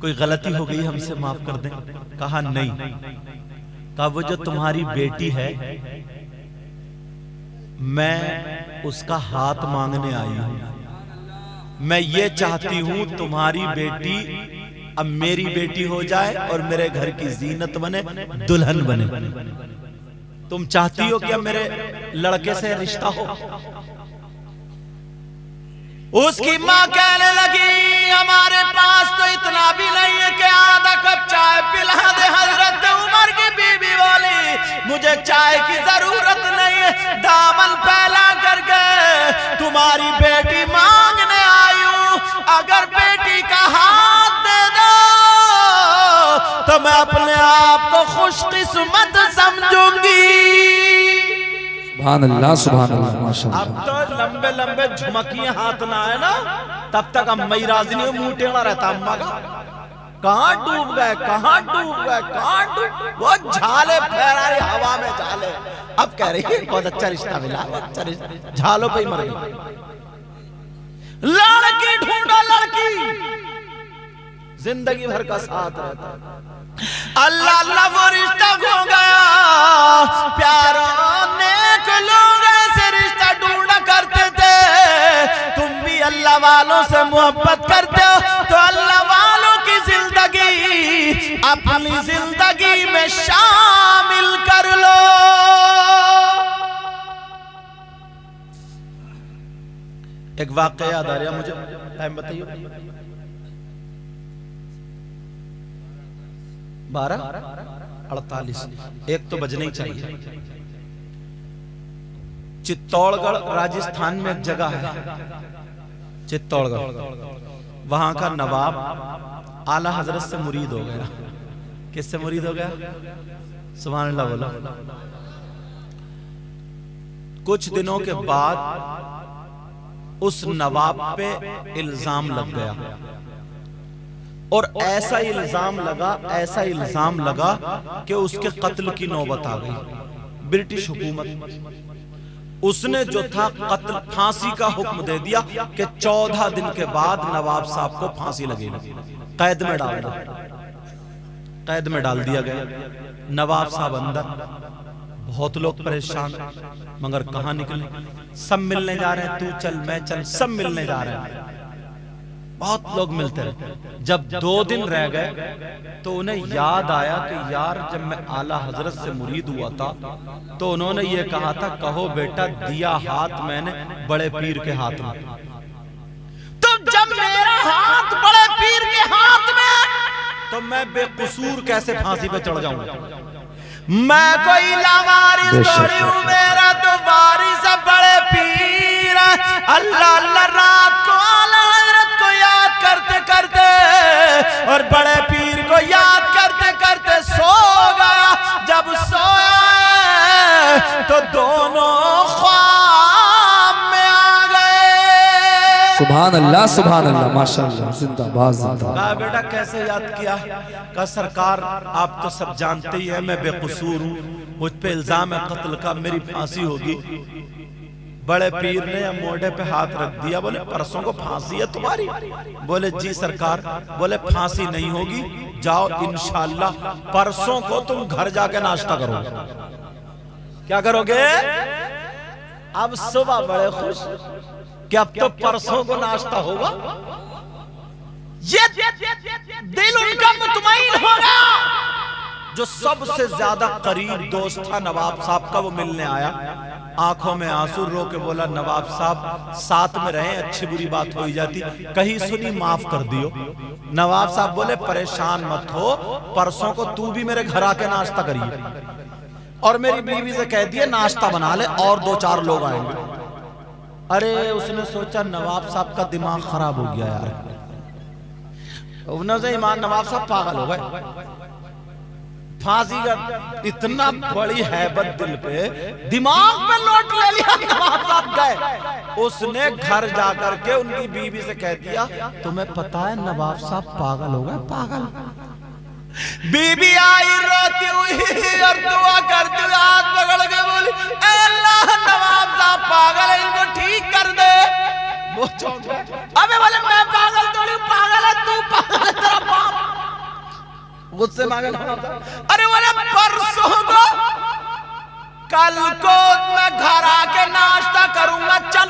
कोई गलती हो गई, हमसे माफ कर दें। कहा नहीं। कहा वो जो तुम्हारी बेटी है, मैं उसका हाथ मांगने आई हूं। मैं ये चाहती हूं तुम्हारी बेटी अब मेरी बेटी हो जाए और मेरे घर की जीनत बने, दुल्हन बने। तुम चाहती हो कि अब मेरे लड़के से रिश्ता हो? उसकी मां कहने लगी हमारे पास तो इतना भी नहीं है कि आधा कप चाय पिला दे। हजरत उमर की बीवी बोली मुझे चाय की जरूरत नहीं है, दामन फैला करके तुम्हारी बेटी मांगने आई हूं। अगर बेटी का हाथ दे दो तो मैं अपने आप को खुशकिस्मत समझूंगी। सुभान अल्लाह, सुभान अल्लाह, माशाअल्लाह। अब तो लंबे लंबे झुमकिए हाथ ना आए ना, तब तक अम्मा ही राजी नहीं, मुंह टेढ़ा रहता अम्मा का। कहां डूब गए, कहां डूब गए, कहां डूब, वो झाले फहरा रही हवा में झाले। अब कह रही है बहुत अच्छा रिश्ता मिला, अच्छा रिश्ता, झालों पे ही मर गई। लड़की ढूंढो, लड़की जिंदगी भर का साथ रहता है। अल्लाह अल्लाह वो रिश्ता खो गया। प्यार नेक लोग ऐसे रिश्ता ढूंढा करते थे। तुम भी अल्लाह वालों से मोहब्बत करते हो तो अल्लाह वालों की जिंदगी अपनी जिंदगी में शामिल कर लो। एक वाक़या याद आ रहा मुझे, टाइम बताइए। 12:48, एक तो बजने ही चाहिए। चित्तौड़गढ़ राजस्थान में एक जगह है, चित्तौड़गढ़। वहां का नवाब आला हजरत से मुरीद हो गया। किससे मुरीद हो गया? सुभान अल्लाह बोलो। कुछ दिनों के बाद उस नवाब पे इल्जाम लग गया, और ऐसा इल्जाम लगा कि उसके कत्ल की नौबत आ गई। ब्रिटिश हुकूमत उसने जो था कत्ल, फांसी का हुक्म दे दिया कि 14 दिन के बाद नवाब साहब को फांसी लगेगी। कैद में डाल दिया गया। नवाब साहब अंदर, बहुत लोग परेशान, मगर कहां निकले? सब मिलने जा रहे हैं, तू चल मैं चल, सब मिलने जा रहे हैं, बहुत लोग मिलते रहे। जब 2 दिन रह गए तो उन्हें याद आया कि यार जब मैं आला हजरत से मुरीद हुआ था तो उन्होंने ये कहा था, कहो बेटा दिया हाथ मैंने बड़े पीर के हाथ में। तो जब मेरा हाथ बड़े पीर के हाथ में, तो मैं बेकसूर कैसे फांसी पे चढ़ जाऊंगा? मैं कोई लावारिस थोड़ी हूं, मेरा तो वारिस बड़े पीर। अल्लाह अल्लाह रात को आला हजरत को याद करते करते और बड़े पीर को याद करते करते सो गया। जब सोया तो दोनों ख्वाब में आ गए। सुभान अल्लाह, सुभान अल्लाह, माशाअल्लाह, जिंदाबाद जिंदाबाद। कहा बेटा कैसे याद किया? कहा सरकार आप तो सब जानते ही है मैं बेकसूर हूँ, मुझ पे इल्जाम है कत्ल का, मेरी फांसी होगी। बड़े पीर ने मोढ़े पे हाथ रख दिया, बोले परसों को फांसी है तुम्हारी? बोले जी सरकार। बोले फांसी नहीं होगी, जाओ इंशाअल्लाह परसों को तुम घर जाके नाश्ता करोगे। क्या करोगे? अब सुबह बड़े खुश कि अब तो परसों को नाश्ता होगा। ये दिल उनका मुतमईन होगा। जो सबसे ज्यादा करीब दोस्त था नवाब साहब का, वो मिलने आया। आंखों में आंसू रो के बोला नवाब साहब साथ में रहे, अच्छी बुरी बात हो ही जाती, कहीं सुनी माफ कर दियो। नवाब साहब बोले परेशान मत हो, परसों को तू भी मेरे घर आके नाश्ता करिए और मेरी बीवी से कह दिए नाश्ता बना ले और 2-4 लोग आएंगे। अरे उसने सोचा नवाब साहब का दिमाग खराब हो गया यार, नवाब साहब पागल हो गए। फांसी का इतना बड़ी हैबत दिल पे, दिमाग पे लोट ले लिया नवाब साहब गए। उसने घर जाकर के उनकी बीवी से कह दिया तुम्हें पता है नवाब साहब पागल हो गए, पागल। बीबी आई रोती हुई और दुआ करती हुई हाथ पकड़ के बोली अल्लाह नवाब साहब पागल है, इनको ठीक कर दे। वो चौंक गए, अबे बोले मैं पागल थोड़ी, पागल है तू, पागल है तेरा बाप। मुझसे मांगे अरे बोले परसों को कल को मैं घर आके नाश्ता करूंगा, चल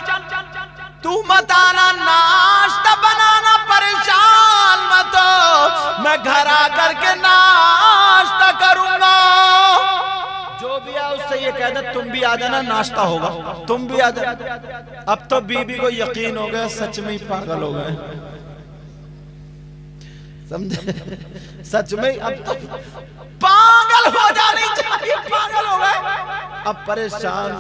तू मत आना, नाश्ता बनाना, परेशान मत हो, मैं घर आकर के नाश्ता करूंगा। जो भी है उससे ये कह दे तुम भी आ जाना, नाश्ता होगा, तुम भी आ जाना। अब तो बीबी को यकीन हो गया सच में ही पागल हो गए, समझे, सच में अब तो पागल हो जानी चाहिए, पागल हो गए। अब परेशान,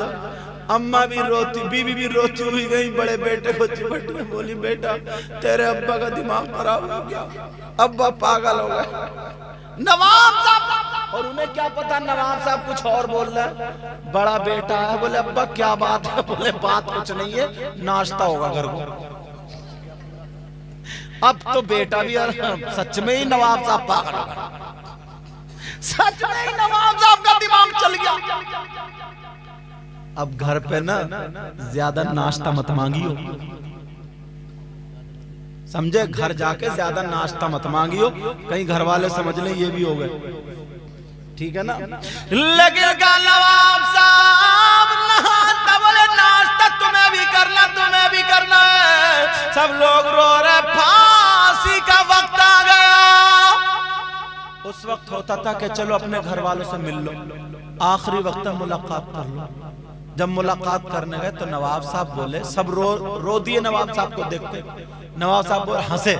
अम्मा भी रोती, बीबी भी रोती हुई गई, बड़े बेटे को चिपट में बोली बेटा तेरे अब्बा का दिमाग खराब हो गया, अब्बा पागल हो गए। नवाब साहब, और उन्हें क्या पता नवाब साहब कुछ और बोल रहे हैं। बड़ा बेटा है, बोले अब्बा क्या बात है, बोले बात कुछ नहीं है, नाश्ता होगा घर को। अब तो बेटा भी यार सच में ही नवाब साहब पागल हो गए, सच में ही नवाब साहब का दिमाग चल गया। अब घर पे ना ज्यादा नाश्ता मत मांगियो, समझे, घर जाके ज्यादा नाश्ता मत मांगियो, कहीं घर वाले समझ लें ये भी हो गए, ठीक है ना। लगेगा नवाब साहब नहाता, बोले नाश्ता तुम्हें भी करना, तुम्हें भी करना है। सब लोग रो रहे, फांसी का वक्त आ गया। उस वक्त होता था कि चलो अपने घर वालों से मिल लो, आखिरी वक्त में मुलाकात कर लो। जब मुलाकात करने गए तो नवाब साहब बोले, सब रो दिए नवाब साहब को देखते। नवाब साहब बोले, हंसे,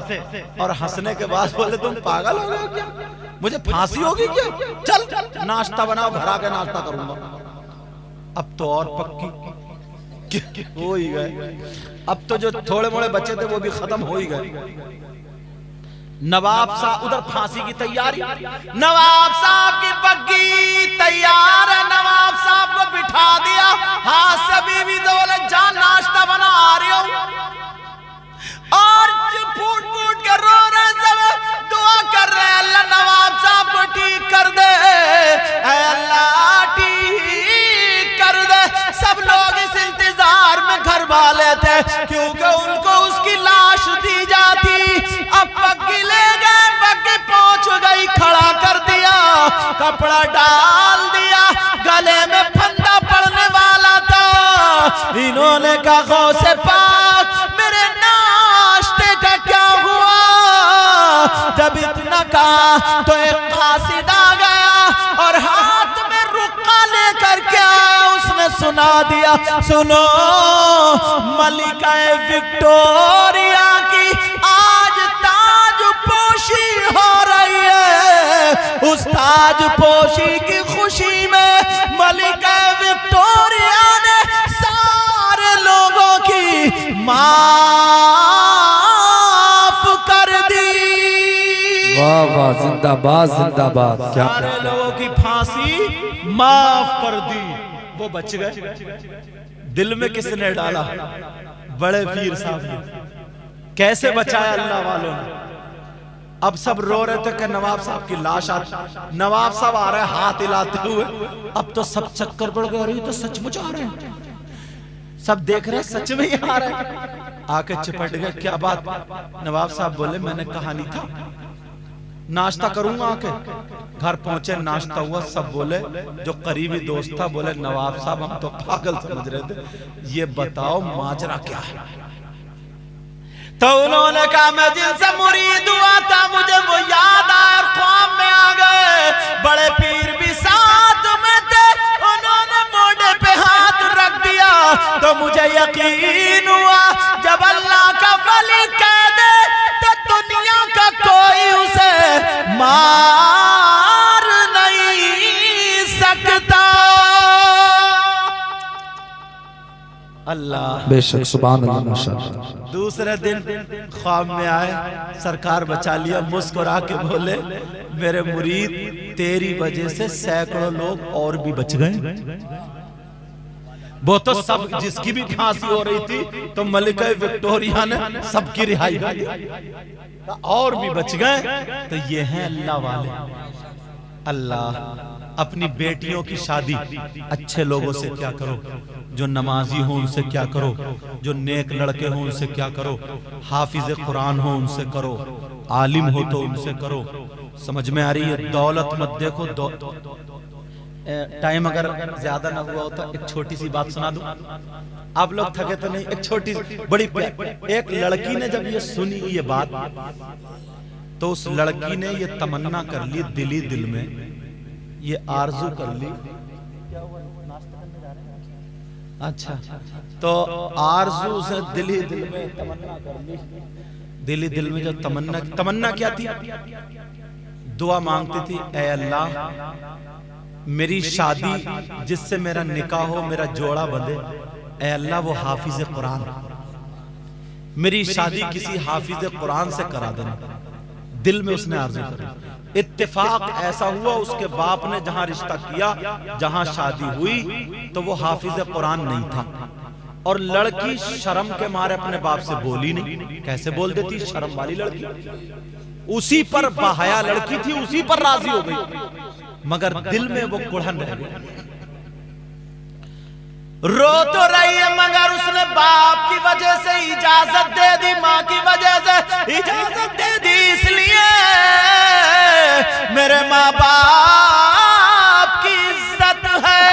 और हंसने के बाद बोले तुम पागल हो गए क्या, मुझे फांसी होगी क्या, चल नाश्ता बनाओ, घर आके नाश्ता करूंगा। अब तो और पक्की हो ही गए, अब तो जो थोड़े मोड़े बच्चे थे वो भी खत्म हो ही गए। नवाब साहब उधर फांसी की तैयारी, नवाब साहब की बग्गी तैयार है, नवाब साहब को बिठा दिया, हाथ से बीवी से बोले जा नाश्ता बना आ रही हूं, और फूट फूट के रो रहे, सब दुआ कर रहे अल्लाह नवाब साहब को ठीक कर दे, अल्लाह ठीक कर दे। सब लोग इस इंतजार में घर वाले थे क्योंकि उनको उसकी लाश दी जाती। अब बग्गी ले गए, बग्गी पहुंच गई, खड़ा कर दिया, कपड़ा डाल दिया, गले में फंदा पड़ने वाला था। इन्होंने कहा गौसे पाक मेरे नाश्ते का क्या हुआ। जब इतना कहा तो एक कासिद आ गया और हाथ में रुक्का लेकर के आया, उसने सुना दिया, सुनो मलिका विक्टोरिया की आज ताज पोशी हो रही है। उस ताज पोशी की खुशी में मलिका विक्टोरिया ने सारे लोगों की माफ कर दी। वाह वाह, जिंदाबाद जिंदाबाद, क्या सारे लोगों की फांसी माफ कर दी, वो बच गए। दिल में किसने डाला, बड़े पीर साहब ने। कैसे बचाया अल्लाह वालों ने। अब सब रो रहे थे कि नवाब साहब की लाश आती, नवाब साहब आ रहे हाथ हिलाते हुए। अब तो सब चक्कर पड़ गए, तो सचमुच आ रहे हैं, सब देख रहे हैं सच में ही आ रहे हैं। आके चिपट गए, क्या बात। नवाब साहब बोले मैंने कहा नहीं था, नाश्ता करूंगा आके। घर पहुंचे, नाश्ता हुआ, सब बोले, जो करीबी दोस्त था बोले नवाब साहब हम तो पागल समझ रहे थे, ये बताओ माजरा क्या है। तो उन्होंने कहा मैं जिनसे मुरीद हुआ था मुझे वो याद आया, ख्वाब में आ गए, बड़े पीर भी साथ में थे, उन्होंने मोढे पे हाथ रख तो मुझे यकीन हुआ जब अल्लाह का वली कह दे तो दुनिया का कोई उसे मार नहीं सकता। अल्लाह बेशक, सुभान अल्लाह, माशाअल्लाह। दूसरे दिन ख्वाब में आए, सरकार बचा लिया, मुस्कुरा के बोले मेरे मुरीद तेरी वजह से सैकड़ों लोग और भी बच गए। वो तो सब, जिसकी भी फांसी हो रही थी तो मलिका विक्टोरिया ने सबकी रिहाई कर दी, और भी बच गए। तो ये हैं अल्लाह वाले। अल्लाह अपनी बेटियों की शादी अच्छे लोगों से क्या करो, जो नमाजी हो उनसे क्या करो, जो नेक लड़के हो उनसे क्या करो, हाफिज कुरान हो उनसे करो, आलिम हो तो उनसे करो। समझ में आ रही है? दौलत मत देखो। टाइम अगर ज्यादा ना हुआ हो तो एक छोटी सी बात सुना दूं, आप लोग थके तो नहीं? एक छोटी बड़ी एक लड़की ने जब ये सुनी ये बात, तो उस लड़की ने ये तमन्ना कर ली दिली दिल में, ये आरजू कर ली। अच्छा, तो आरजू से दिली दिल में तमन्ना कर ली। दिली दिल में जो तमन्ना क्या थी? दुआ मांगती थी, ऐ अल्लाह मेरी शादी जिससे मेरा निकाह हो, मेरा जोड़ा बंधे, ऐ अल्लाह वो हाफिज कुरान, मेरी शादी किसी हाफिज कुरान से करा देना। दिल में उसने आरज़ू करी। इत्तेफाक ऐसा हुआ, उसके बाप ने जहां रिश्ता किया, जहां शादी हुई, तो वो हाफिज कुरान नहीं था। और लड़की शर्म के मारे अपने बाप से बोली नहीं। कैसे बोल देती? शर्म वाली लड़की, उसी पर बहाया लड़की थी, उसी पर राजी हो गई, मगर दिल में वो कुढ़न रह गई। रो तो रही है मगर उसने बाप की वजह से इजाजत दे दी, माँ की वजह से इजाजत दे दी, इसलिए मेरे माँ बाप की इज्जत है।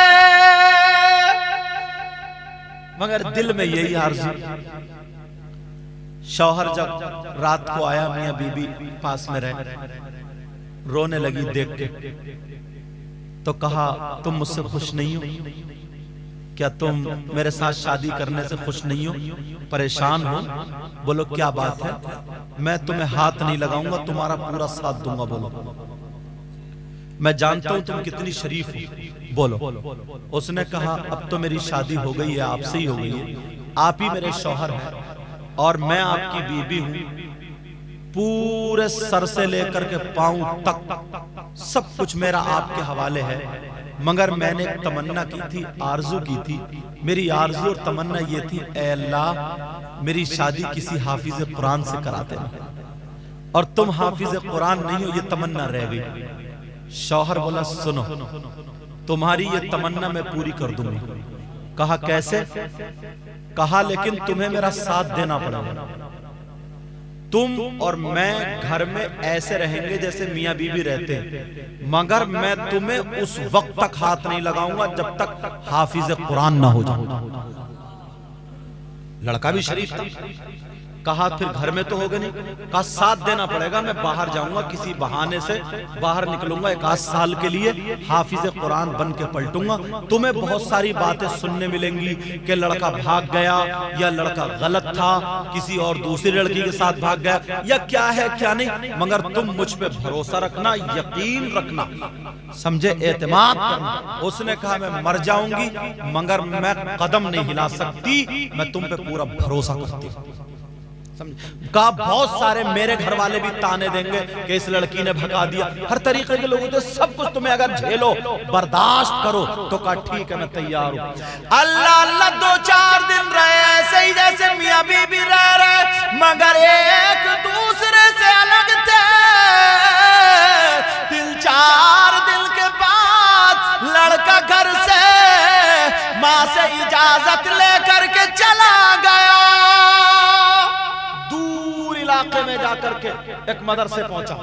मगर दिल में यही आरज़ू। शौहर जब रात को आया, मियां बीबी पास में रहे, रोने लगी देख के, तो कहा तुम मुझसे खुश नहीं हो क्या? तुम मेरे साथ शादी करने से खुश नहीं हो, परेशान हो? बोलो क्या बात है? मैं तुम्हें हाथ नहीं लगाऊंगा, तुम्हारा पूरा साथ दूंगा। बोलो मैं जानता हूं तुम कितनी शरीफ हो, बोलो। उसने कहा अब तो मेरी शादी हो गई है, आपसे ही हो गई है, आप ही मेरे शौहर हैं और मैं आपकी बीबी हूं। पूरे सर से लेकर के पांव तक सब कुछ मेरा आपके हवाले है, मगर मैंने एक तमन्ना की थी, आरजू की थी। मेरी आरजू और तमन्ना ये थी, ऐ अल्लाह मेरी शादी किसी हाफिज कुरान से करा देना। और तुम हाफिज कुरान नहीं हो, ये तमन्ना रह गई। शौहर बोला सुनो, तुम्हारी ये तमन्ना मैं पूरी कर दूंगा। कहा कैसे? कहा लेकिन तुम्हें मेरा साथ देना पड़ेगा। तुम और मैं घर में ऐसे रहेंगे जैसे मियां बीबी रहते हैं, मगर मैं तुम्हें उस वक्त तक हाथ नहीं लगाऊंगा जब तक हाफिज कुरान ना हो जाऊं। लड़का भी शरीफ था। कहा फिर घर में तो होगा नहीं? कहा साथ देना पड़ेगा, मैं बाहर जाऊंगा, किसी बहाने से बाहर निकलूंगा, 1 साल के लिए हाफिज कुरान बन के पलटूंगा। तुम्हें बहुत सारी बातें सुनने मिलेंगी कि लड़का भाग गया, या लड़का गलत था, किसी और दूसरी लड़की के साथ भाग गया, या क्या है क्या नहीं, मगर तुम मुझ पे भरोसा रखना, यकीन रखना, समझे, एतमाद करना। उसने कहा मैं मर जाऊंगी मगर मैं कदम नहीं हिला सकती, मैं तुम पे पूरा भरोसा करती हूं। कहा बहुत सारे मेरे घर वाले भी ताने देंगे कि इस लड़की ने भगा दिया, हर तरीके के लोगों को, सब कुछ तुम्हें अगर झेलो, बर्दाश्त करो, तो कहा ठीक है मैं तैयार हूं। अल्लाह अल्लाह 2-4 दिन रहे ऐसे ही जैसे मियां बीबी रह रहे, मगर एक दूसरे से अलग थे। 3-4 दिन के बाद लड़का घर से मां से इजाजत लेकर के चला गया। इलाके में जाकर के एक मदरसे पहुंचा।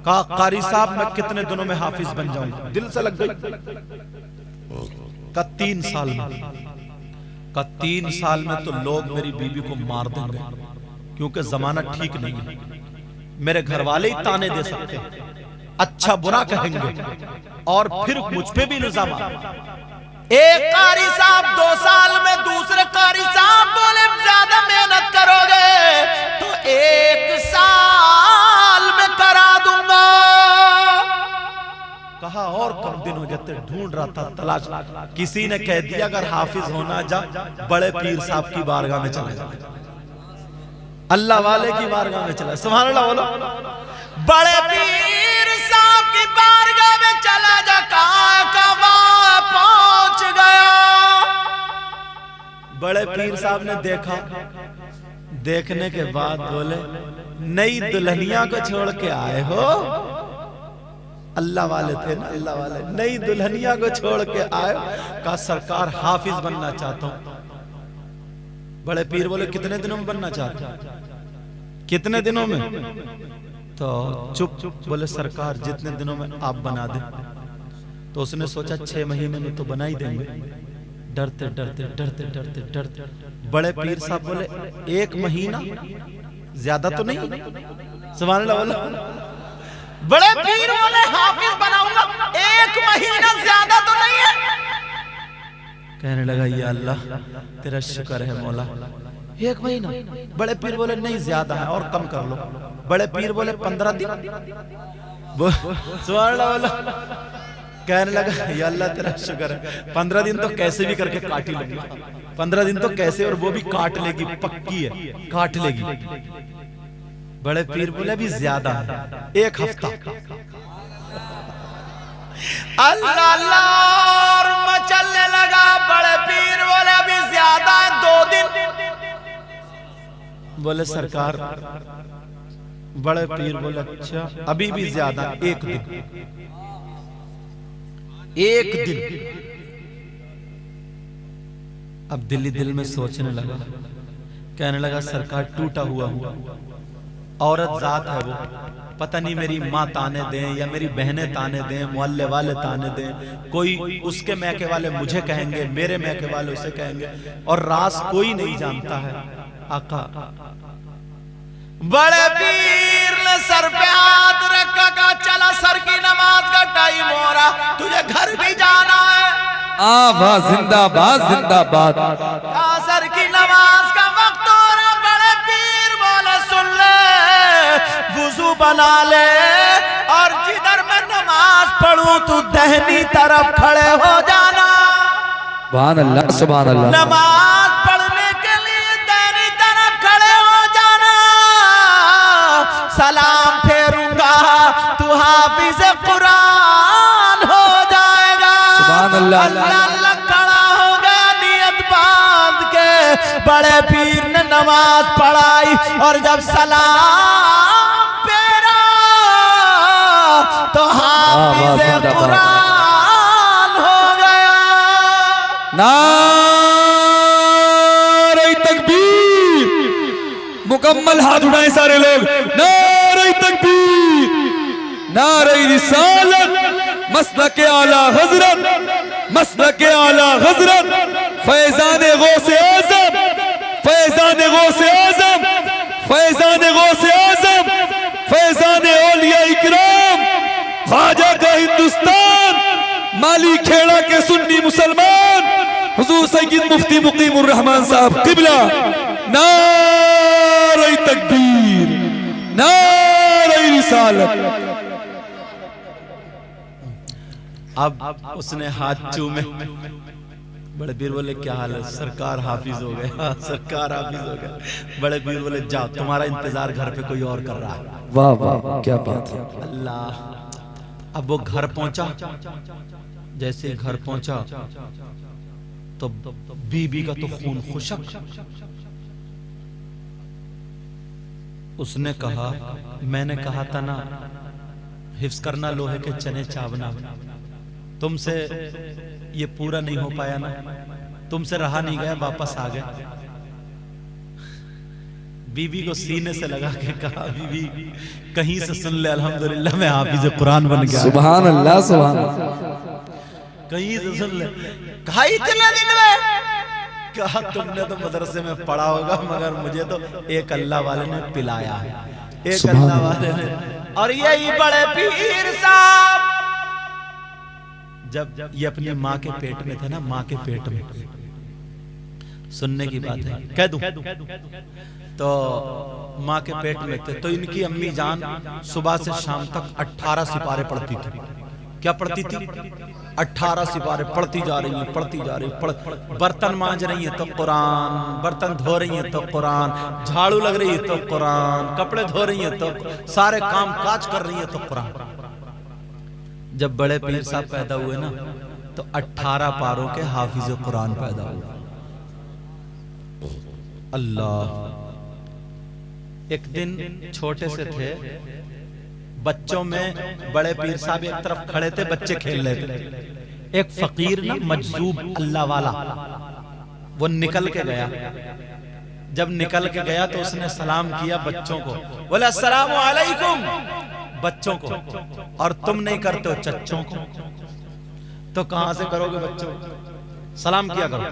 कहा कारी साहब मैं कितने दिनों में हाफिज बन जाऊंगा? दिल से लग गई। का 3 साल में। का 3 साल में तो लोग मेरी बीबी को मार देंगे, क्योंकि जमाना ठीक नहीं है। मेरे घर वाले ही ताने दे सकते हैं, अच्छा बुरा कहेंगे और फिर मुझ पे भी इल्जाम। एक कारी साहब 2 साल में, दूसरे कारी साहब बोले ज्यादा मेहनत करोगे तो 1 साल में करा दूंगा। कहा और कम दिन हो जाते, ढूंढ रहा था, तलाश, किसी ने कह दिया अगर हाफिज होना जा बड़े पीर साहब की बारगाह में चला जा, अल्लाह वाले की बारगाह में चला। सुभान अल्लाह बोलो। बड़े पीर साहब की बारगाह में चला जा, कहां पहुंच गया। बड़े पीर साहब ने देखा, देखने के बाद बोले नई दुल्हनिया को छोड़ के आए हो। अल्लाह वाले थे ना, अल्लाह वाले। नई दुल्हनिया को छोड़ के आए। कहा सरकार हाफिज बनना चाहता हूं। बड़े पीर बोले कितने दिनों में बनना चाहते हो? कितने दिनों में? तो चुप। बोले सरकार जितने दिनों में आप बना दे। तो उसने सोचा 6 महीने में तो बना ही देंगे। डरते डरते डरते डरते डरते बड़े पीर साहब बोले 1 महीना ज्यादा तो नहीं? सुभान अल्लाह बोलो। बड़े पीर बोले हाफिज बनाऊंगा, 1 महीना ज्यादा तो नहीं है? कहने लगा या अल्लाह तेरा शुक्र है मौला, 1 महीना। बड़े पीर बोले नहीं ज्यादा है और कम कर लो। बड़े पीर बोले 15 दिन। सुभान अल्लाह बोलो। कहने लगा या अल्लाह तेरा शुक्र है, 15 दिन तो कैसे भी करके काट ही लूंगा। 15 दिन तो कैसे, और वो भी काट लेगी, पक्की है, काट लेगी। बड़े पीर बोले भी ज्यादा है, 1 हफ्ता। अल्लाह अल्लाह और मचलने लगा। बड़े पीर बोले अभी ज्यादा है, 2 दिन। बोले सरकार, बड़े पीर बोले अच्छा अभी भी ज्यादा, 1 दिन। 1 दिन। अब दिल्ली दिल में सोचने लगा, कहने लगा सरकार टूटा हुआ औरत जात है वो, पता नहीं मेरी माँ ताने दें या मेरी बहनें ताने दें, मोहल्ले वाले ताने दें, कोई उसके मैके वाले मुझे कहेंगे, मेरे मैके वाले उसे कहेंगे, और राज कोई नहीं जानता है। आका बड़े पीर ने सर पे हाथ रखा, कहा चला सर की नमाज का टाइम हो रहा, तुझे घर भी जाना है। वाह जिंदाबाद जिंदाबाद। सर की नमाज का वक्त हो रहा। बड़े पीर बोले सुन ले, वुजू बना ले और जिधर मैं नमाज पढ़ूं तू दाहिनी तरफ खड़े हो जाना। सुभान अल्लाह सुभान अल्लाह। नमाज पढ़ने के लिए दाहिनी तरफ खड़े हो जाना। सलाम फेरूंगा तू हाफिज कुरान हो जाएगा। सुभान अल्लाह। अल्लाह खड़ा हो गया नियत बांध के। बड़े पीर ने नमाज पढ़ाई और जब सलाम फेरा तो हाफिज कुरान हो गया। नारे तकबीर, मुकम्मल हाथ उठाएं सारे लोग। नारे तकबीर, नारे रिसालत, मसलक आला हजरत, मसलक आला हजरत, फैजान गौसे आज़म, फैजान गौसे आज़म, फैजान गौसे आज़म, फैजान औलिया इकराम, ख्वाजा का हिंदुस्तान, माली खेड़ा के सुन्नी मुसलमान, हुजूर सैयद मुफ्ती मुकीमुर रहमान साहब किबला। नारे तकबीर, नारे रिसालत। अब उसने हाथ चूमे। बड़े पीर बोले क्या हाल है? सरकार हाफिज हो गए। हाँ, सरकार हाफिज हो गए। बड़े पीर बोले जाओ, तुम्हारा इंतजार घर पे कोई और कर रहा है। वाह वाह क्या बात है। अल्लाह। अब वो घर पहुंचा। जैसे घर पहुंचा तो बीबी का तो खून खुशक। उसने कहा मैंने कहा था ना हिफ्ज करना लोहे के चने चावना, तुमसे ये पूरा नहीं हो पाया ना, तुमसे रहा नहीं गया, वापस आ गए। बीबी को सीने से लगा के कहा बीबी कहीं से सुन ले अल्हम्दुलिल्लाह मैं हाफिज कुरान बन गया। सुभान अल्लाह सुभान अल्लाह। कहीं से सुन ले। कहा इतने दिन में? कहा तुमने तो मदरसे में पढ़ा होगा मगर मुझे तो एक अल्लाह वाले ने पिलाया है, एक अल्लाह वाले ने। और यही बड़े पीर साहब जब ये अपनी माँ के पेट में थे ना, माँ के पेट में, सुनने की बात है, कह दूं तो माँ के पेट में थे, तो इनकी अम्मी जान सुबह से शाम तक 18 सिपारे पढ़ती थी। क्या पढ़ती थी? 18 सिपारे पढ़ती जा रही है, पढ़ती जा रही है। बर्तन मांज रही है तो कुरान, बर्तन धो रही है तो कुरान, झाड़ू लग रही है तो कुरान, कपड़े धो रही है तो, सारे काम काज कर रही है तो कुरान। जब बड़े पीर साहब पैदा हुए ना, तो 18 पारों के हाफिज कुरान पैदा हुए। अल्लाह। एक दिन छोटे से थे, बच्चों में बड़े पीर साहब एक तरफ खड़े थे, बच्चे खेल रहे थे। एक फकीर ना, मजजूब अल्लाह वाला, वो निकल के गया। जब निकल के गया तो उसने सलाम किया बच्चों को, बोले अस्सलाम वालेकुम, बच्चों को, और तुम नहीं करते हो चच्चों को, तो कहां से करोगे बच्चों? सलाम किया करो।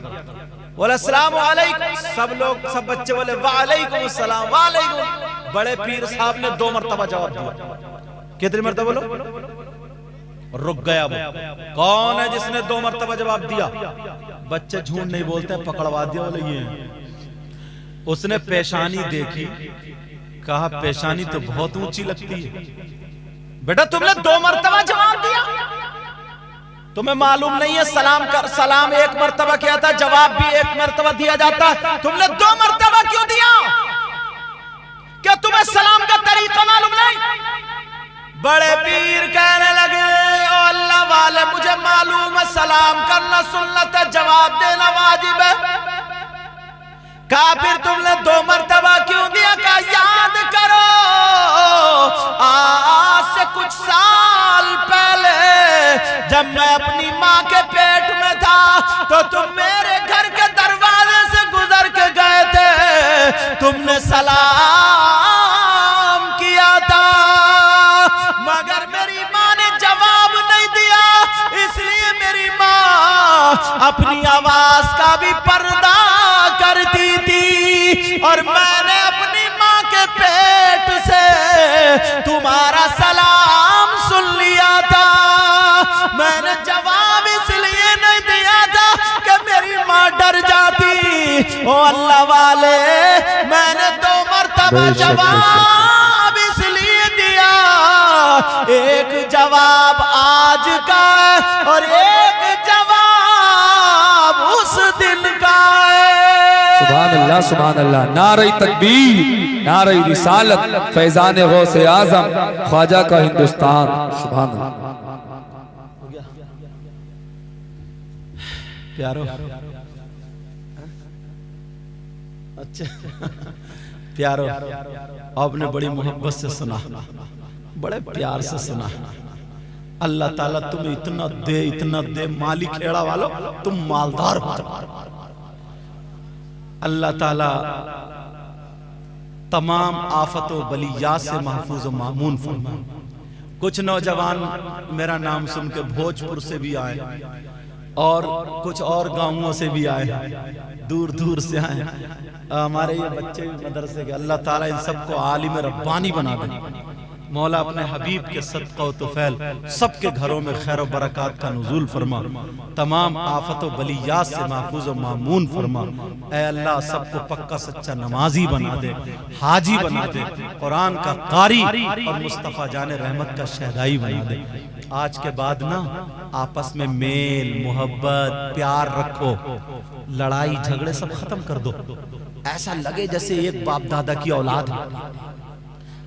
बोले अस्सलाम वालेकुम, सब लोग, सब बच्चे बोले वालेकुम अस्सलाम वालेकुम। बड़े पीर साहब ने 2 मरतबा जवाब दिया। कितनी मरतबा बोलो? रुक गया वो। कौन है जिसने 2 मरतबा जवाब दिया? बच्चे झूठ नहीं बोलते, पकड़वा दिया, बोले ये। उसने पेशानी देखी, कहा पेशानी तो बहुत ऊंची लगती है। बेटा तुमने 2 मरतबा जवाब दिया, तुम्हें मालूम नहीं है सलाम कर, सलाम 1 मरतबा किया था, जवाब भी 1 मरतबा दिया जाता, तुमने 2 मरतबा क्यों दिया? क्या तुम्हें सलाम का तरीका मालूम नहीं? बड़े पीर कहने लगे, ओ अल्लाह वाले, मुझे मालूम है सलाम करना सुन्नत है, जवाब देना वाजिब है। कहा फिर तुमने 2 मरतबा क्यों दिया? कहा याद करो, आज से कुछ साल पहले जब मैं अपनी माँ के पेट में था, तो तुम मेरे घर के दरवाजे से गुजर के गए थे, तुमने सलाम किया था, मगर मेरी माँ ने जवाब नहीं दिया, इसलिए मेरी माँ अपनी आवाज का भी पर्दा करती थी, और मैंने अपनी माँ के पेट से तुम्हारा सलाम सुन लिया था। मैंने जवाब इसलिए नहीं दिया था कि मेरी माँ डर जाती। ओ अल्लाह वाले, मैंने 2 मरतबा जवाब इसलिए दिया, एक जवाब आज का और एक जवाब उस दिन का है। सुभान अल्लाह, सुभान अल्लाह। नारे तकबीर, नारे रिसालत, फैजान गौसे आजम, ख्वाजा का हिंदुस्तान। सुभान अल्लाह। प्यारो, अच्छा प्यारो, आपने बड़ी मोहब्बत से सुना, बड़े प्यार से सुना। अल्लाह ताला तुम्हें इतना दे, इतना दे, मालिक खेड़ा वालों, तुम मालदार हो जाओ। अल्लाह ताला तमाम आफतों बलियात से महफूज व मामून फरमाए। कुछ नौजवान मेरा नाम सुन के भोजपुर से भी आए और कुछ और गांवों से भी आए, दूर दूर से आए। हमारे ये बच्चे भी मदरसे के, अल्लाह ताला इन सबको आलिम रब्बानी बना दे। मौला अपने हबीब के सदका व तुफैल सबके घरों में खैर व बरकत का नुज़ूल फरमा, तमाम आफतों बलियात से महफूज व मामून फरमा। ऐ अल्लाह, सबको पक्का सच्चा नमाजी बना दे, हाजी बना दे, कुरान का कारी और मुस्तफ़ा जाने रहमत का शहदाई बना दे। आज के बाद ना आपस में मेल मोहब्बत प्यार रखो, लड़ाई झगड़े सब खत्म कर दो। ऐसा लगे जैसे एक बाप दादा की औलाद है।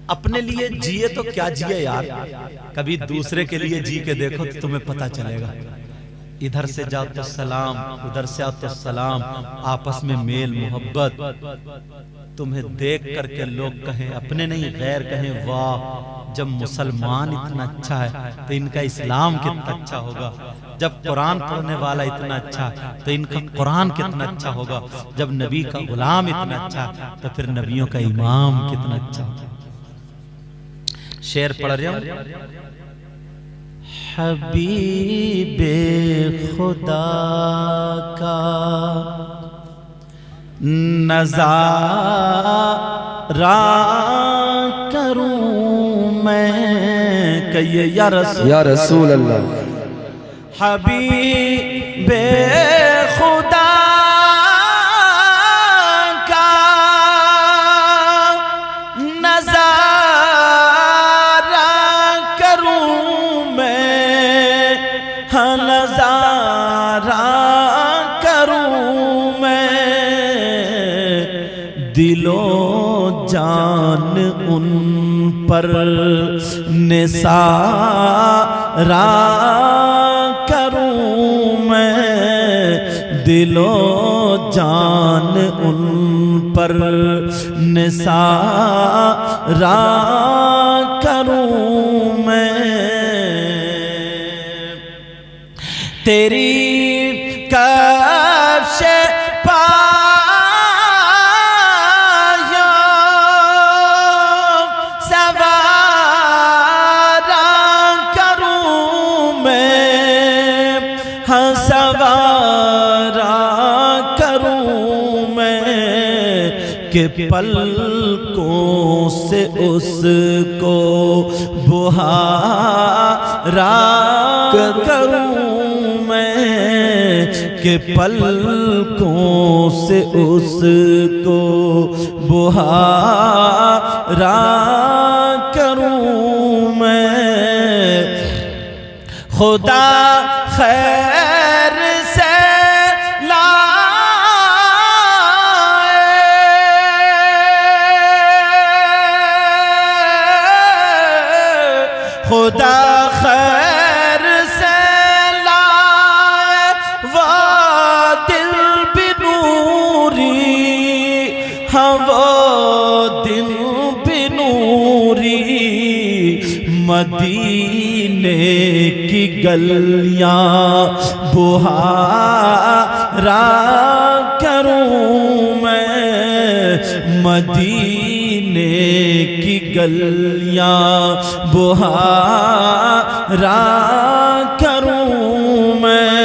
अपने लिए जिए तो क्या जिए यार, कभी दूसरे के लिए जी के देखो तो तुम्हें पता चलेगा। इधर से जाओ तो सलाम, उधर से आओ तो सलाम, आपस में मेल मोहब्बत। तुम्हें देख करके लोग कहें, अपने नहीं गैर कहें, वाह जब मुसलमान इतना अच्छा है तो इनका इस्लाम कितना अच्छा होगा। जब कुरान पढ़ने वाला इतना अच्छा तो इनका कुरान कितना अच्छा होगा। जब नबी का गुलाम इतना अच्छा तो फिर नबियों का इमाम कितना अच्छा होगा। शेर पढ़ रहा हूं। हबीबे खुदा का नज़ारा करूं मैं, कहिए या रसूल अल्लाह। हबीबे खुदा का नजारा करूं मैं, हाँ नजारा करूं मैं, दिलो जान उन पर निसारा करूं मैं, दिलो जान उन पर निसारा करूं मैं। तेरी कफ्श के पलकों से उसको बुहारा करूं मैं, के पलकों से उसको बुहारा करूं मैं। खुदा खैर से खुदा खैर से लाए वो दिल बिनूरी, हाँ वो दिल बिनूरी, मदीने की गलियां बुहारा करूं मैं, मदीने की गलियां बुहारा करूं मैं।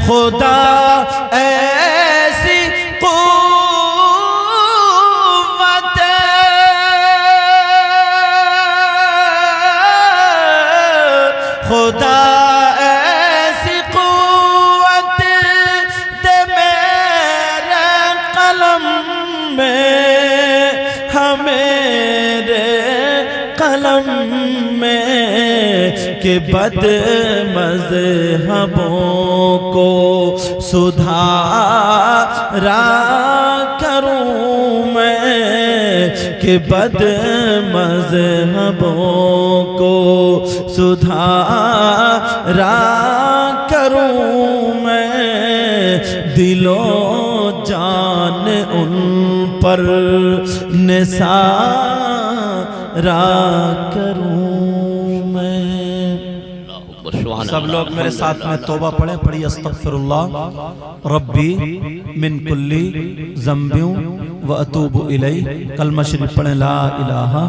खुदा ऐसी क़ुव्वत खुदा ऐसी क़ुव्वत दे मेरे कलम में, मेरे कलम में, के बद मज़हबों को सुधारा करूं मैं, के बद मज़हबों को सुधारा करूं मैं। दिलो जान उन पर निसारा करूं मैं। सब लोग मेरे साथ में तौबा पढ़े, पढ़ी अस्तगफिरुल्लाह रब्बी मिन कुल्ली ज़ंबियों व अतूबु इलैह। कलमा शरीफ पढ़े, ला इलाहा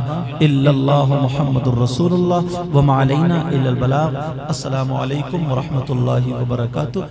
इल्लल्लाह मुहम्मदुर रसूलुल्लाह व मा अलैना इल्लल बलाग। अस्सलामु अलैकुम व रहमतुल्लाहि व बरकातुहू।